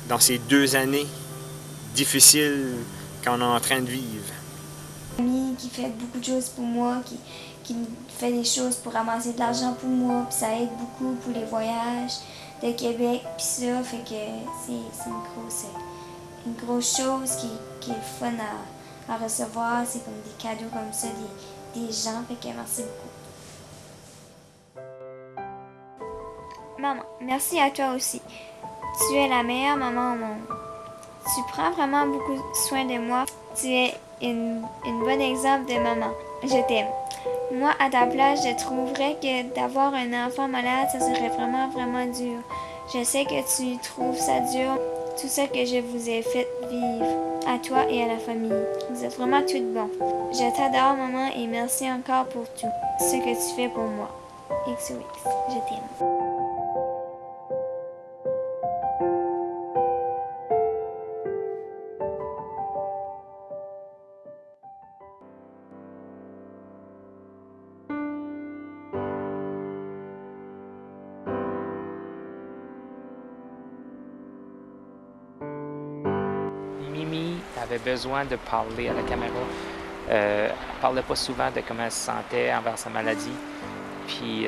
dans ces 2 années difficiles qu'on est en train de vivre. Ami qui fait beaucoup de choses pour moi, qui fait des choses pour ramasser de l'argent pour moi, puis ça aide beaucoup pour les voyages de Québec, puis ça fait que c'est une grosse chose qui est fun à recevoir. C'est comme des cadeaux comme ça des gens, fait que merci beaucoup. Maman, merci à toi aussi. Tu es la meilleure maman au monde. Tu prends vraiment beaucoup soin de moi. Tu es une bonne exemple de maman. Je t'aime. Moi, à ta place, je trouverais que d'avoir un enfant malade, ça serait vraiment, vraiment dur. Je sais que tu trouves ça dur, tout ça que je vous ai fait vivre. à toi et à la famille. Vous êtes vraiment toutes bons. Je t'adore, maman, et merci encore pour tout ce que tu fais pour moi. XOX, je t'aime. Mimi avait besoin de parler à la caméra. Elle parlait pas souvent de comment elle se sentait envers sa maladie. Puis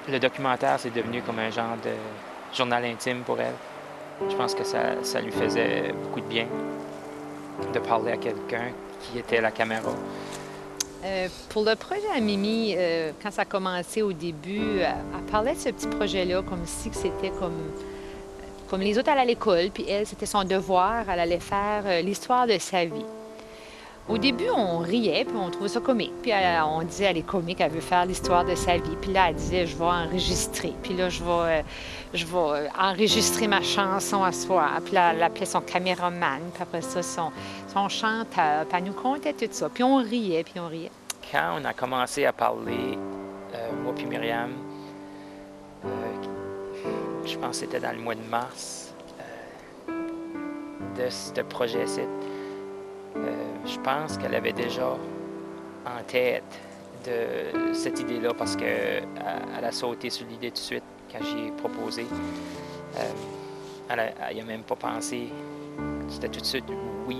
le documentaire, c'est devenu comme un genre de journal intime pour elle. Je pense que ça lui faisait beaucoup de bien de parler à quelqu'un qui était à la caméra. Pour le projet à Mimi, quand ça a commencé au début, elle parlait de ce petit projet-là comme si c'était comme les autres allaient à l'école, puis elle, c'était son devoir, elle allait faire l'histoire de sa vie. Au début, on riait, puis on trouvait ça comique. Puis on disait, elle est comique, elle veut faire l'histoire de sa vie. Puis là, elle disait, je vais enregistrer. Puis là, je vais enregistrer ma chanson à soi. Puis là, elle appelait son caméraman. Puis après ça, son chanteur. Puis elle nous contait tout ça. Puis on riait, puis on riait. Quand on a commencé à parler, moi puis Myriam, je pense que c'était dans le mois de mars, de ce projet-ci, je pense qu'elle avait déjà en tête de cette idée-là parce qu'elle a sauté sur l'idée tout de suite quand j'y ai proposé. Elle n'y a même pas pensé. C'était tout de suite oui.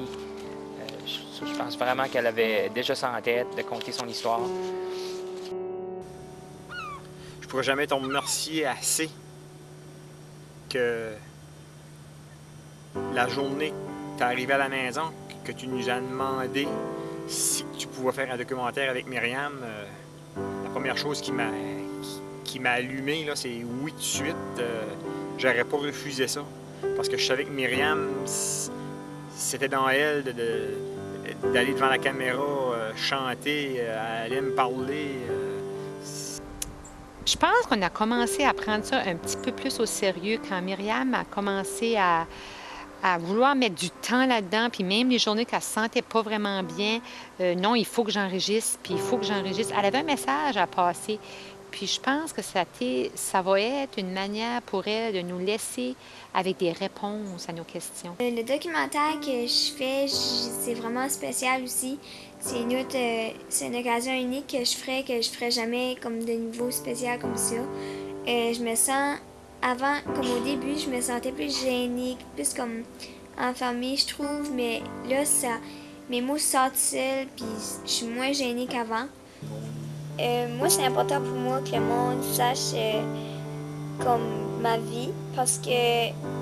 Je pense vraiment qu'elle avait déjà ça en tête de conter son histoire. Je pourrais jamais t'en remercier assez que la journée que tu es arrivé à la maison, que tu nous as demandé si tu pouvais faire un documentaire avec Myriam, la première chose qui m'a allumé, là, c'est oui tout de suite. J'aurais pas refusé ça. Parce que je savais que Myriam, c'était dans elle d'aller devant la caméra, chanter, elle aime parler. Je pense qu'on a commencé à prendre ça un petit peu plus au sérieux quand Myriam a commencé à vouloir mettre du temps là-dedans, puis même les journées qu'elle ne se sentait pas vraiment bien, non, il faut que j'enregistre, puis il faut que j'enregistre. Elle avait un message à passer, puis je pense que ça va être une manière pour elle de nous laisser avec des réponses à nos questions. Le documentaire que je fais, c'est vraiment spécial aussi. C'est une occasion unique que je ferais jamais comme de niveau spécial comme ça. Je me sens... Avant, comme au début, je me sentais plus gênée, plus comme enfermée, je trouve, mais là, mes mots sortent seuls, puis je suis moins gênée qu'avant. Moi, c'est important pour moi que le monde sache comme ma vie, parce que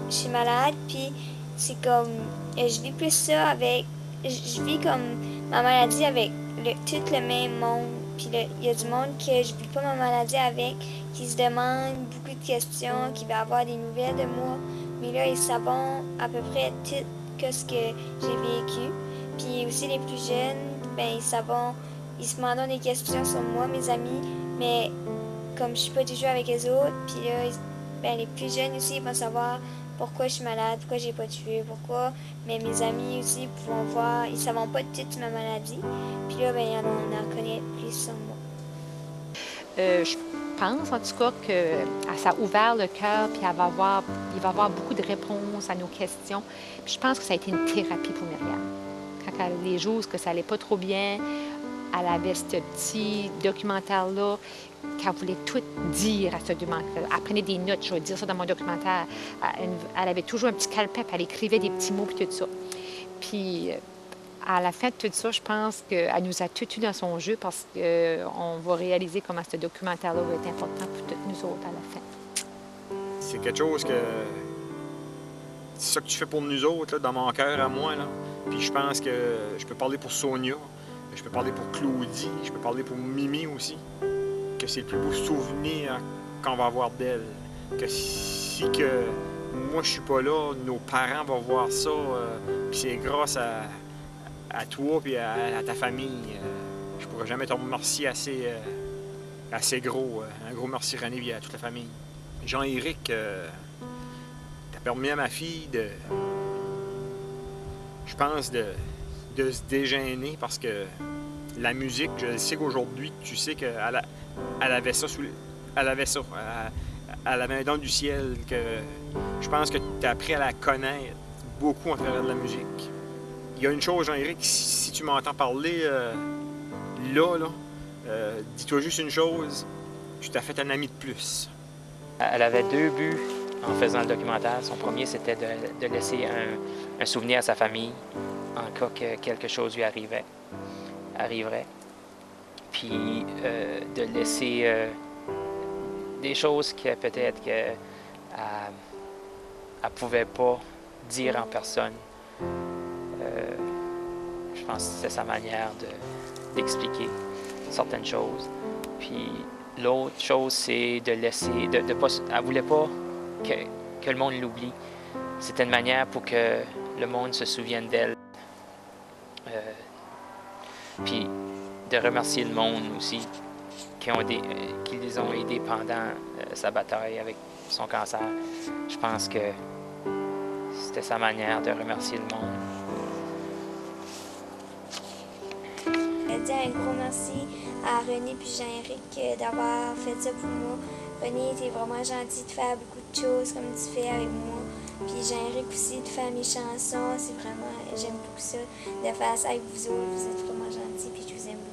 je suis malade, puis c'est comme, je vis plus ça avec, je vis comme ma maladie avec tout le même monde, puis il y a du monde que je vis pas ma maladie avec, qui se demandent beaucoup de questions, qui veulent avoir des nouvelles de moi. Mais là, ils savent à peu près tout ce que j'ai vécu. Puis aussi les plus jeunes, ben ils se demandent des questions sur moi, mes amis. Mais comme je suis pas toujours avec les autres, puis là, les plus jeunes aussi, ils vont savoir pourquoi je suis malade, pourquoi j'ai pas tué, pourquoi. Mais mes amis aussi vont voir, ils savent pas toute ma maladie. Puis là, on en connaît plus sur moi. Je pense en tout cas que ça a ouvert le cœur, puis il va avoir beaucoup de réponses à nos questions. Puis je pense que ça a été une thérapie pour Myriam. Quand les jours que ça allait pas trop bien, elle avait ce petit documentaire-là qu'elle voulait tout dire à ce documentaire. Elle prenait des notes, je vais dire ça dans mon documentaire. Elle avait toujours un petit calepin, puis elle écrivait des petits mots, puis tout ça. Puis à la fin de tout ça, je pense qu'elle nous a tout eu dans son jeu parce qu'on va réaliser comment ce documentaire-là va être important pour toutes nous autres à la fin. C'est quelque chose que... C'est ça que tu fais pour nous autres, là, dans mon cœur à moi. Là. Puis je pense que je peux parler pour Sonia, je peux parler pour Claudie, je peux parler pour Mimi aussi. Que c'est le plus beau souvenir qu'on va avoir d'elle. Que si que moi je suis pas là, nos parents vont voir ça. Puis c'est grâce à toi et à ta famille. Je pourrais jamais te remercier assez gros. Un gros merci René et à toute la famille. Jean-Éric, t'as permis à ma fille de... je pense, de se dégêner parce que la musique, je sais qu'aujourd'hui, tu sais qu'elle avait ça elle avait ça. Elle avait un don du ciel que je pense que tu as appris à la connaître beaucoup en travers de la musique. Il y a une chose, Jean-Éric, si tu m'entends parler dis-toi juste une chose, tu t'as fait un ami de plus. Elle avait 2 buts en faisant le documentaire. Son premier, c'était de laisser un souvenir à sa famille en cas que quelque chose lui arriverait. Puis de laisser des choses que peut-être qu'elle ne pouvait pas dire en personne. Je pense que c'était sa manière d'expliquer certaines choses. Puis l'autre chose, c'est de laisser... elle ne voulait pas que le monde l'oublie. C'était une manière pour que le monde se souvienne d'elle. Puis de remercier le monde aussi qui les ont aidés pendant sa bataille avec son cancer. Je pense que c'était sa manière de remercier le monde. Je dis un gros merci à René et Jean-Éric d'avoir fait ça pour moi. René, t'es vraiment gentil de faire beaucoup de choses comme tu fais avec moi. Puis Jean-Éric aussi de faire mes chansons. C'est vraiment, j'aime beaucoup ça, de faire ça avec vous autres. Vous êtes vraiment gentils puis je vous aime beaucoup.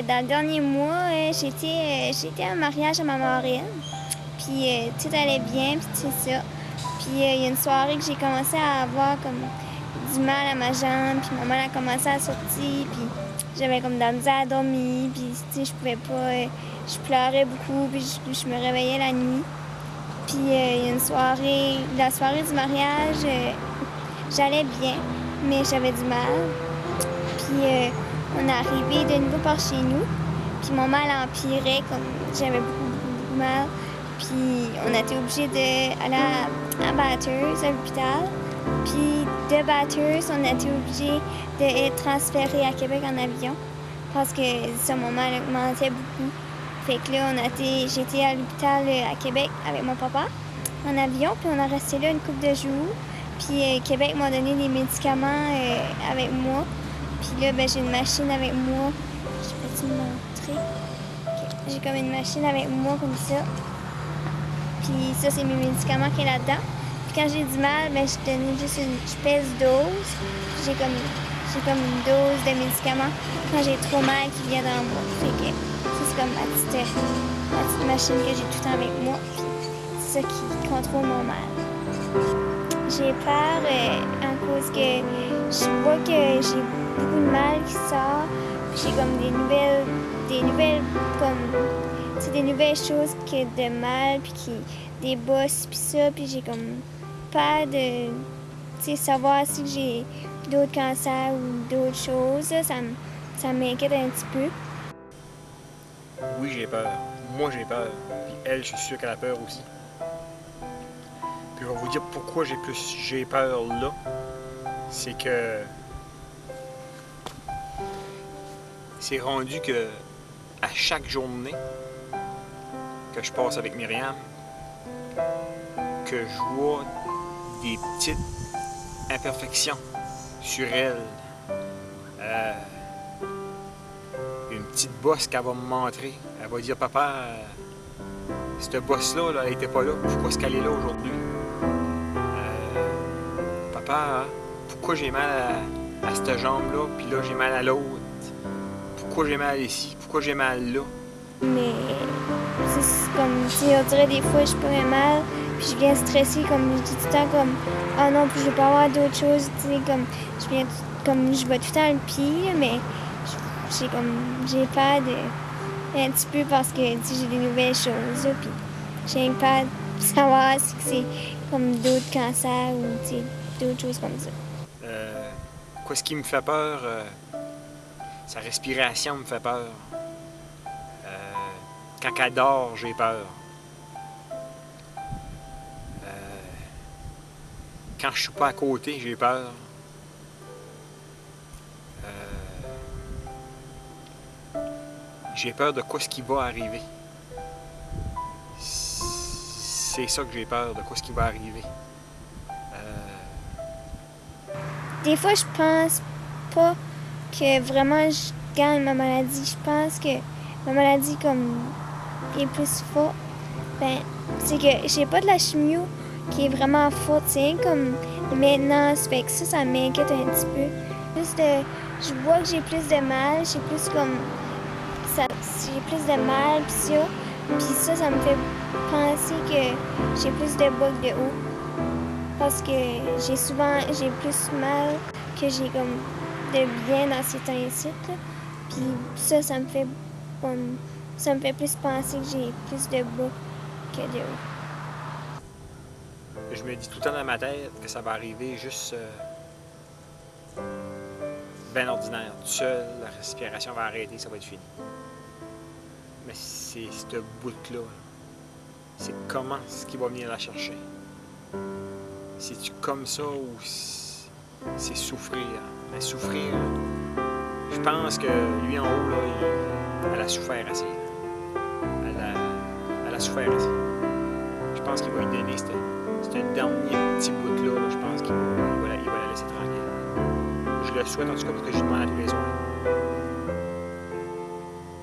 Dans le dernier mois, j'étais à un mariage à ma marraine. Puis tout allait bien, puis c'est ça. Puis il y a une soirée que j'ai commencé à avoir comme du mal à ma jambe, puis ma mère a commencé à sortir, puis j'avais comme de la misère à dormir, puis je pouvais pas... je pleurais beaucoup, puis je me réveillais la nuit. Puis il y a une soirée, la soirée du mariage, j'allais bien, mais j'avais du mal. Puis on est arrivé de nouveau par chez nous, puis mon mal empirait, comme j'avais beaucoup mal. Puis on a été obligés d'aller à Bathurst, à l'hôpital. Puis de Bathurst, on a été obligés d'être transférés à Québec en avion parce que ça, mon mal augmentait beaucoup. Fait que là, j'étais à l'hôpital à Québec avec mon papa en avion, puis on a resté là une couple de jours. Puis Québec m'a donné des médicaments avec moi. Puis là, j'ai une machine avec moi. Je peux-tu me montrer? Okay. J'ai comme une machine avec moi comme ça. Puis ça, c'est mes médicaments qui est là-dedans. Puis quand j'ai du mal, je donne juste je pèse dose. J'ai comme une dose de médicaments quand j'ai trop mal qui vient dans moi. Fait que ça, c'est comme ma petite machine que j'ai tout le temps avec moi. Puis c'est ça qui contrôle mon mal. J'ai peur à cause que je vois que j'ai beaucoup de mal qui sort. J'ai comme des nouvelles comme des nouvelles choses que de mal puis des bosses puis ça, puis j'ai comme peur de savoir si j'ai d'autres cancers ou d'autres choses. Ça m'inquiète un petit peu. Oui, j'ai peur. Moi, j'ai peur. Puis elle, je suis sûr qu'elle a peur aussi. Puis je vais vous dire pourquoi j'ai peur là. C'est que c'est rendu que à chaque journée que je passe avec Myriam, que je vois des petites imperfections sur elle. Une petite bosse qu'elle va me montrer. Elle va dire, papa, cette bosse-là, elle n'était pas là. Pourquoi est-ce qu'elle est là aujourd'hui? Papa, pourquoi j'ai mal à cette jambe-là, puis là, j'ai mal à l'autre? Pourquoi j'ai mal ici? Pourquoi j'ai mal là? Mais c'est comme, on dirait des fois, je peux mal, puis je viens stressée, comme je dis tout le temps, comme, ah non, puis je veux pas avoir d'autres choses, comme, je vois tout le temps le pire, mais j'ai peur un petit peu parce que j'ai des nouvelles choses, puis j'ai peur de savoir si c'est comme d'autres cancers ou d'autres choses comme ça. Quoi, ce qui me fait peur, sa respiration me fait peur. Quand elle dort, j'ai peur. quand je suis pas à côté, j'ai peur. J'ai peur de quoi ce qui va arriver. C'est ça que j'ai peur, de quoi ce qui va arriver. Des fois, je pense pas que vraiment je gagne ma maladie. Je pense que ma maladie comme est plus forte. Ben, c'est que j'ai pas de la chimio qui est vraiment forte. C'est rien comme maintenant, ça fait que ça m'inquiète un petit peu. Je vois que j'ai plus de mal, j'ai plus comme j'ai plus de mal pis ça me fait penser que j'ai plus de bas que de haut. Parce que j'ai plus mal que j'ai comme de bien dans ces temps-ci. Puis ça me fait plus penser que j'ai plus de bas que de haut. Je me dis tout le temps dans ma tête que ça va arriver juste bien ordinaire, tout seul, la respiration va arrêter, ça va être fini. Mais c'est ce bout-là, c'est comment ce qui va venir la chercher. C'est-tu comme ça ou c'est souffrir? Mais souffrir, je pense que lui en haut, là, elle a souffert assez. Elle a souffert assez. Je pense qu'il va lui donner ce dernier petit bout-là, je pense qu'il va la laisser tranquille. Je le souhaite en tout cas parce que je lui demande à tous les soirs.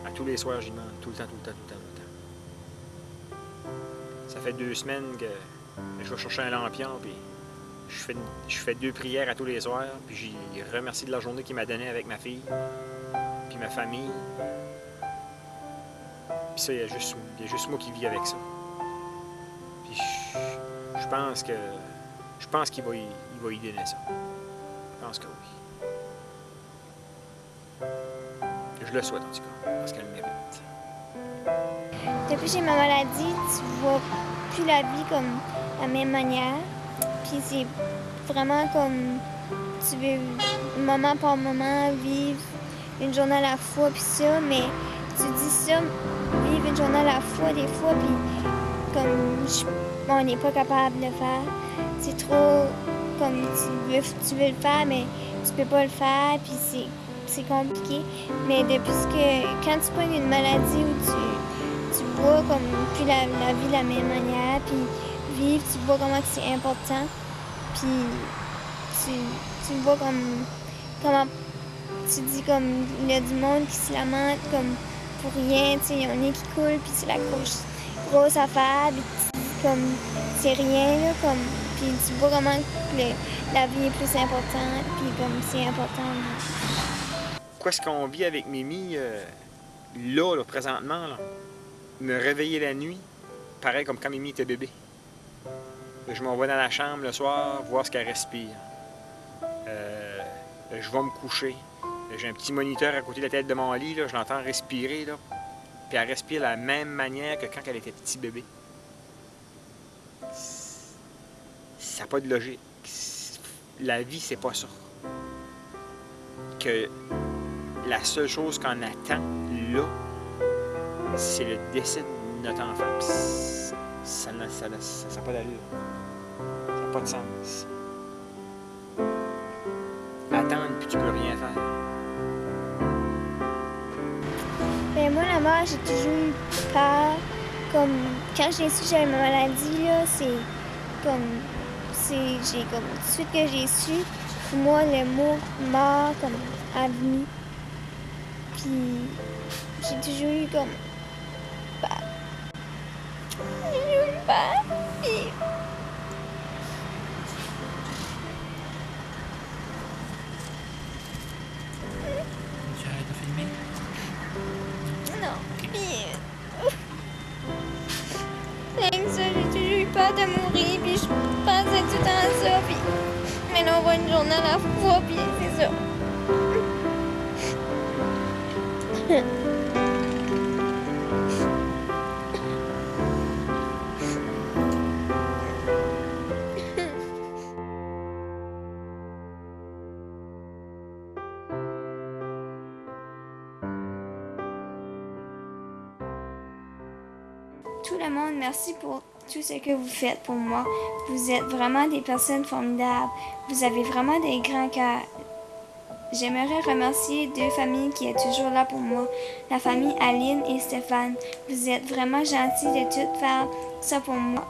À tous les soirs, je lui demande. Tout le temps. Ça fait 2 semaines que je vais chercher un lampion, puis je fais 2 prières à tous les soirs, puis j'y remercie de la journée qu'il m'a donnée avec ma fille, puis ma famille. Puis ça, il y a juste moi qui vis avec ça. Puis je pense qu'il va y donner ça. Je pense que oui. Je le souhaite en tout cas, parce qu'elle le mérite. Depuis que j'ai ma maladie, tu vois plus la vie comme la même manière. Puis c'est vraiment comme tu veux moment par moment vivre une journée à la fois, puis ça, mais tu dis ça, vivre une journée à la fois des fois, puis comme on n'est pas capable de le faire. C'est trop comme tu veux le faire, mais tu peux pas le faire, puis c'est compliqué. Mais depuis que quand tu prends une maladie où tu vois comme plus la vie de la même manière, puis vivre, tu vois comment c'est important, puis tu vois comment tu dis comme il y a du monde qui se lamente comme pour rien, tu sais, il y en a qui coule, puis c'est la grosse affaire, puis comme c'est rien, là, comme, puis tu vois comment la vie est plus importante, puis comme c'est important. Quoi ce qu'on vit avec Mimi, là, présentement, là, me réveiller la nuit, pareil comme quand Mimi était bébé. Je m'en vais dans la chambre le soir, voir ce qu'elle respire. Je vais me coucher. J'ai un petit moniteur à côté de la tête de mon lit, là, je l'entends respirer, là. Puis elle respire de la même manière que quand elle était petit bébé. Ça n'a pas de logique. La vie, c'est pas ça. Que la seule chose qu'on attend, là, c'est le décès de notre enfant. Ça n'a pas d'allure. Ça n'a pas de sens. Attendre, puis tu peux rien faire. Ben moi, la mort, j'ai toujours eu peur. Comme, quand j'ai su que j'avais ma maladie, là, tout de suite que j'ai su, pour moi, le mot mort, comme, a venu. Puis, j'ai toujours eu comme peur. J'ai toujours eu peur. Puis... Tu arrêtes de filmer? Non. Puis... Rien que ça, j'ai toujours eu peur de mourir, puis je pensais tout le temps à ça, puis... Maintenant, on voit une journée à la fois, puis c'est ça. Tout le monde, merci pour tout ce que vous faites pour moi. Vous êtes vraiment des personnes formidables. Vous avez vraiment des grands cœurs. J'aimerais remercier 2 familles qui sont toujours là pour moi. La famille Aline et Stéphane. Vous êtes vraiment gentils de tout faire ça pour moi.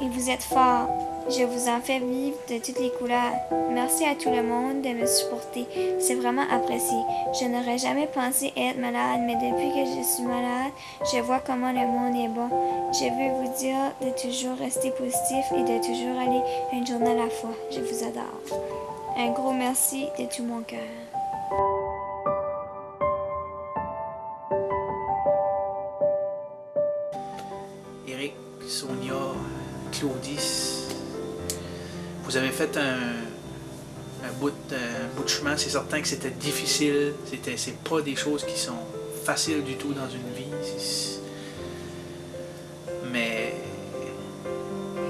Et vous êtes forts. Je vous en fais vivre de toutes les couleurs. Merci à tout le monde de me supporter. C'est vraiment apprécié. Je n'aurais jamais pensé être malade, mais depuis que je suis malade, je vois comment le monde est bon. Je veux vous dire de toujours rester positif et de toujours aller une journée à la fois. Je vous adore. Un gros merci de tout mon cœur. Éric, Sonia, Claudie, vous avez fait un bout de chemin. C'est certain que c'était difficile. C'est pas des choses qui sont faciles du tout dans une vie. Mais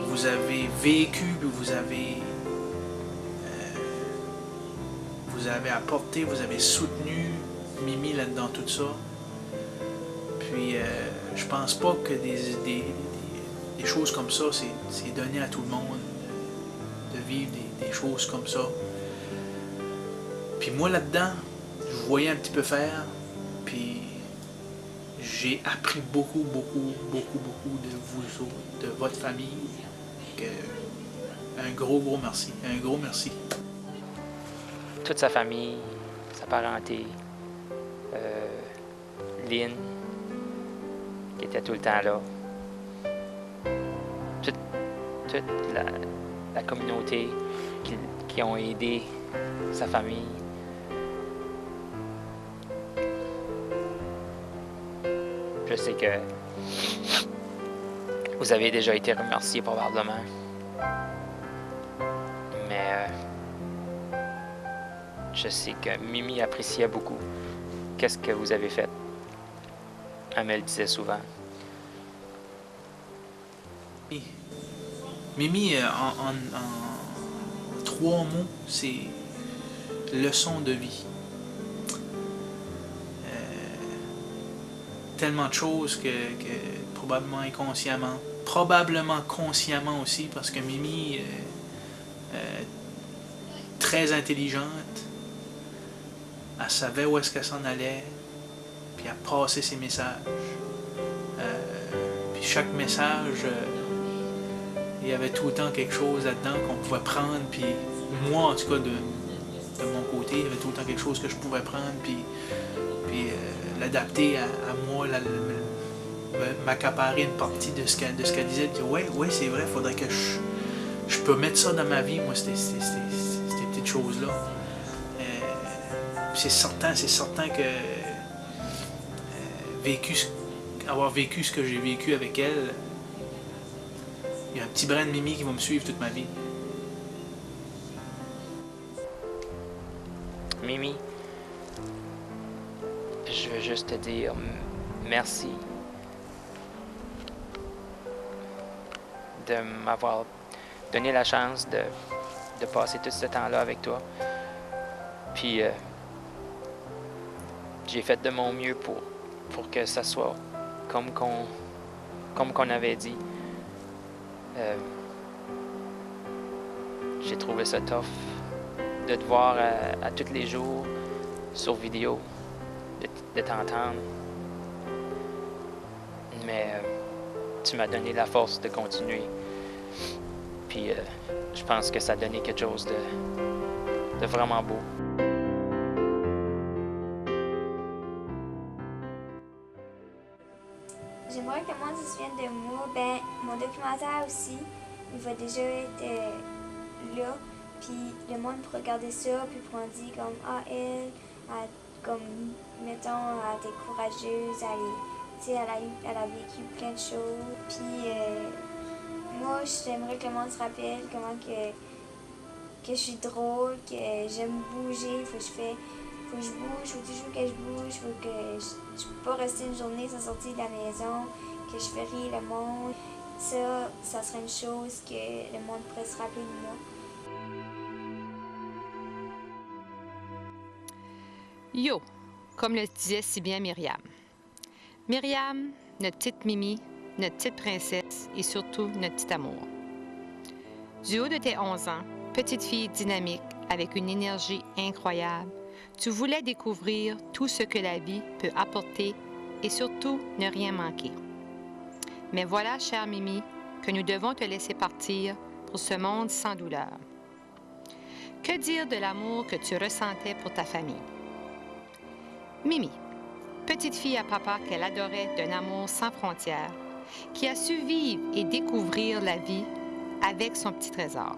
vous avez vécu, vous avez apporté, vous avez soutenu Mimi là-dedans, tout ça. Puis je pense pas que des choses comme ça, c'est donné à tout le monde de vivre des choses comme ça. Puis moi là-dedans, je voyais un petit peu faire, puis j'ai appris beaucoup de vous autres, de votre famille. Un gros merci, un gros merci. Toute sa famille, sa parenté, Lynn, qui était tout le temps là. Toute la communauté qui ont aidé sa famille. Je sais que vous avez déjà été remerciés probablement. Mais je sais que Mimi appréciait beaucoup qu'est-ce que vous avez fait. Elle me le disait souvent. Mimi, en 3 mots, c'est leçon de vie. Tellement de choses que probablement inconsciemment, probablement consciemment aussi, parce que Mimi très intelligente, elle savait où est-ce qu'elle s'en allait, puis elle passait ses messages. Puis chaque message, il y avait tout le temps quelque chose là-dedans qu'on pouvait prendre, puis moi en tout cas de mon côté, il y avait tout le temps quelque chose que je pouvais prendre, puis l'adapter à moi, m'accaparer une partie de ce qu'elle disait, puis ouais c'est vrai, il faudrait que je peux mettre ça dans ma vie, moi, ces petites choses-là. C'est certain que avoir vécu ce que j'ai vécu avec elle, il y a un petit brin de Mimi qui va me suivre toute ma vie. Mimi, je veux juste te dire merci de m'avoir donné la chance de passer tout ce temps-là avec toi. Puis j'ai fait de mon mieux pour que ça soit comme qu'on avait dit. J'ai trouvé ça tough de te voir à tous les jours sur vidéo, de t'entendre. Mais tu m'as donné la force de continuer. Puis je pense que ça a donné quelque chose de vraiment beau. J'aimerais que le monde se souvienne de moi. Ben, mon documentaire aussi, il va déjà être là. Puis le monde pourra regarder ça, puis pourra dire comme, ah, elle, comme, mettons, elle était courageuse, elle a vécu plein de choses. Puis moi, j'aimerais que le monde se rappelle comment que je suis drôle, que j'aime bouger, faut que je bouge, faut toujours que je bouge, faut que je peux pas rester une journée sans sortir de la maison, que je fais rire le monde. Ça serait une chose que le monde pourrait se rappeler de moi. Yo, comme le disait si bien Myriam. Myriam, notre petite Mimi, notre petite princesse et surtout notre petit amour. Du haut de tes 11 ans, petite fille dynamique avec une énergie incroyable, tu voulais découvrir tout ce que la vie peut apporter et surtout ne rien manquer. Mais voilà, chère Mimi, que nous devons te laisser partir pour ce monde sans douleur. Que dire de l'amour que tu ressentais pour ta famille? Mimi, petite fille à papa qu'elle adorait d'un amour sans frontières, qui a su vivre et découvrir la vie avec son petit trésor,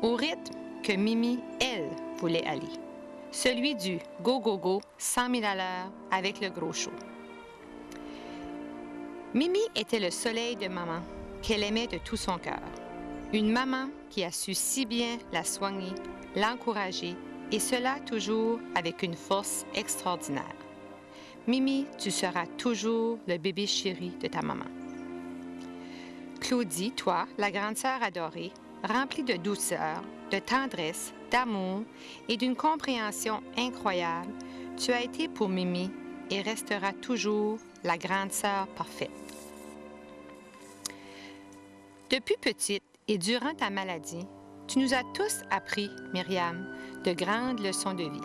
au rythme que Mimi, elle, voulait aller. Celui du go, go, go, 100 000 à l'heure avec le gros show. Mimi était le soleil de maman qu'elle aimait de tout son cœur. Une maman qui a su si bien la soigner, l'encourager, et cela toujours avec une force extraordinaire. Mimi, tu seras toujours le bébé chéri de ta maman. Claudie, toi, la grande sœur adorée, remplie de douceur, de tendresse, d'amour et d'une compréhension incroyable, tu as été pour Mimi et resteras toujours la grande sœur parfaite. Depuis petite et durant ta maladie, tu nous as tous appris, Myriam, de grandes leçons de vie.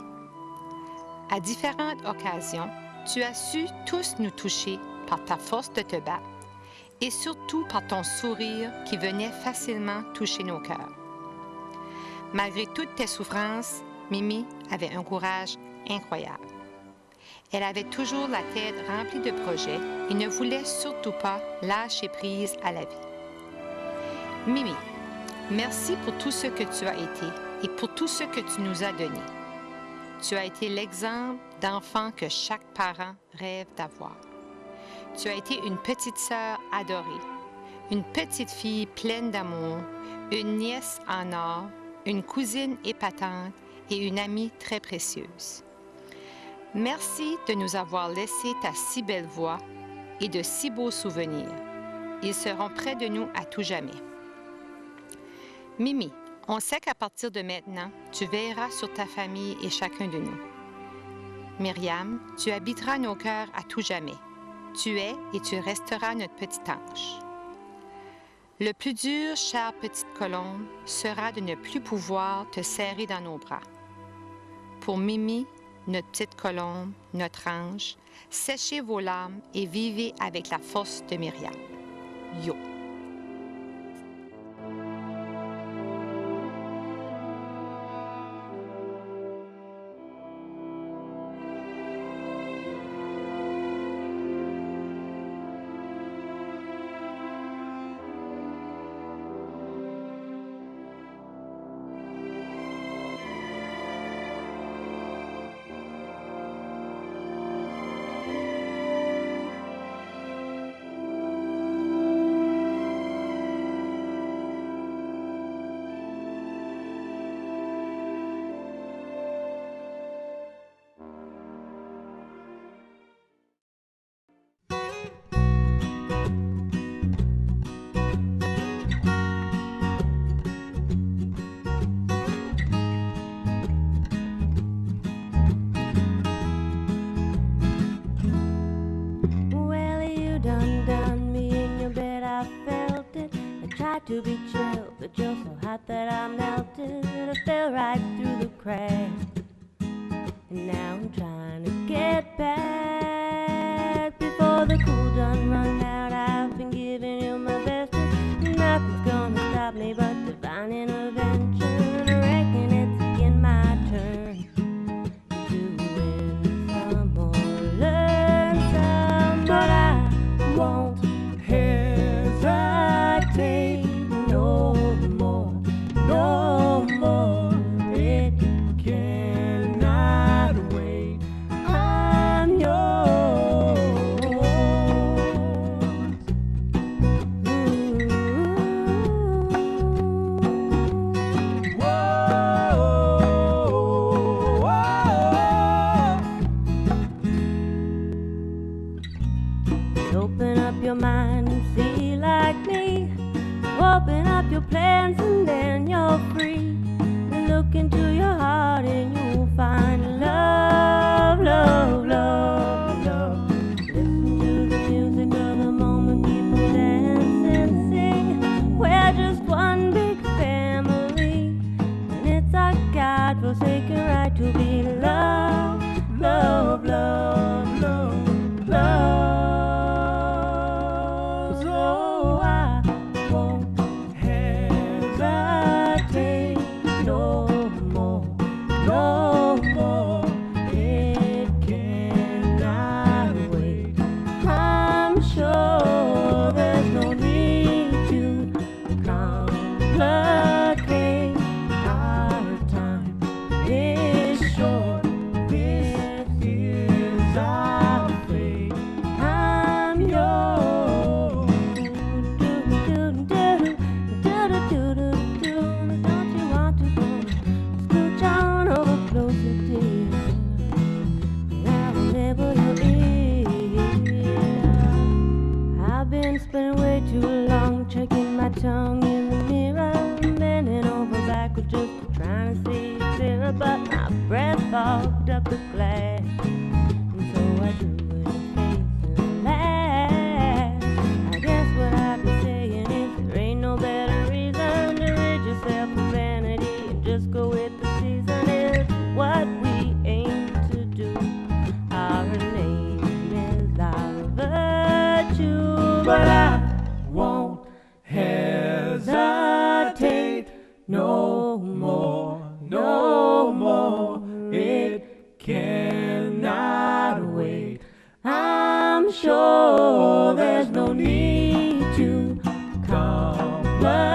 À différentes occasions, tu as su tous nous toucher par ta force de te battre et surtout par ton sourire qui venait facilement toucher nos cœurs. Malgré toutes tes souffrances, Mimi avait un courage incroyable. Elle avait toujours la tête remplie de projets et ne voulait surtout pas lâcher prise à la vie. Mimi, merci pour tout ce que tu as été et pour tout ce que tu nous as donné. Tu as été l'exemple d'enfant que chaque parent rêve d'avoir. Tu as été une petite sœur adorée, une petite fille pleine d'amour, une nièce en or, une cousine épatante et une amie très précieuse. Merci de nous avoir laissé ta si belle voix et de si beaux souvenirs. Ils seront près de nous à tout jamais. Mimi, on sait qu'à partir de maintenant, tu veilleras sur ta famille et chacun de nous. Myriam, tu habiteras nos cœurs à tout jamais. Tu es et tu resteras notre petit ange. Le plus dur, chère petite colombe, sera de ne plus pouvoir te serrer dans nos bras. Pour Mimi, notre petite colombe, notre ange, séchez vos larmes et vivez avec la force de Myriam. Yo! To be chilled, but you're so hot that I melted. I fell right through the cracks, and now I'm trying to get back before the cool done run out. I've been giving you my best, and nothing's gonna stop me but divine intervention. I reckon it's again my turn to win some or learn some, but I won't hesitate. No more, it cannot wait. I'm yours. Open up your mind and see like me. Open up your plans and then you're free. Look into your heart and you'll find love, love, love, love. Listen to the music of the moment, people. tongue in the mirror, bending over backwards just trying to see clearer, but my breath fogged up the glass, and so I drew in a face and laughed. I guess what I'd be saying is there ain't no better reason to rid yourself of vanity and just go with the season. It's what we aim to do. Our name is our virtue, but I won't hesitate no more, no more. It cannot wait. I'm sure there's no need to complicate.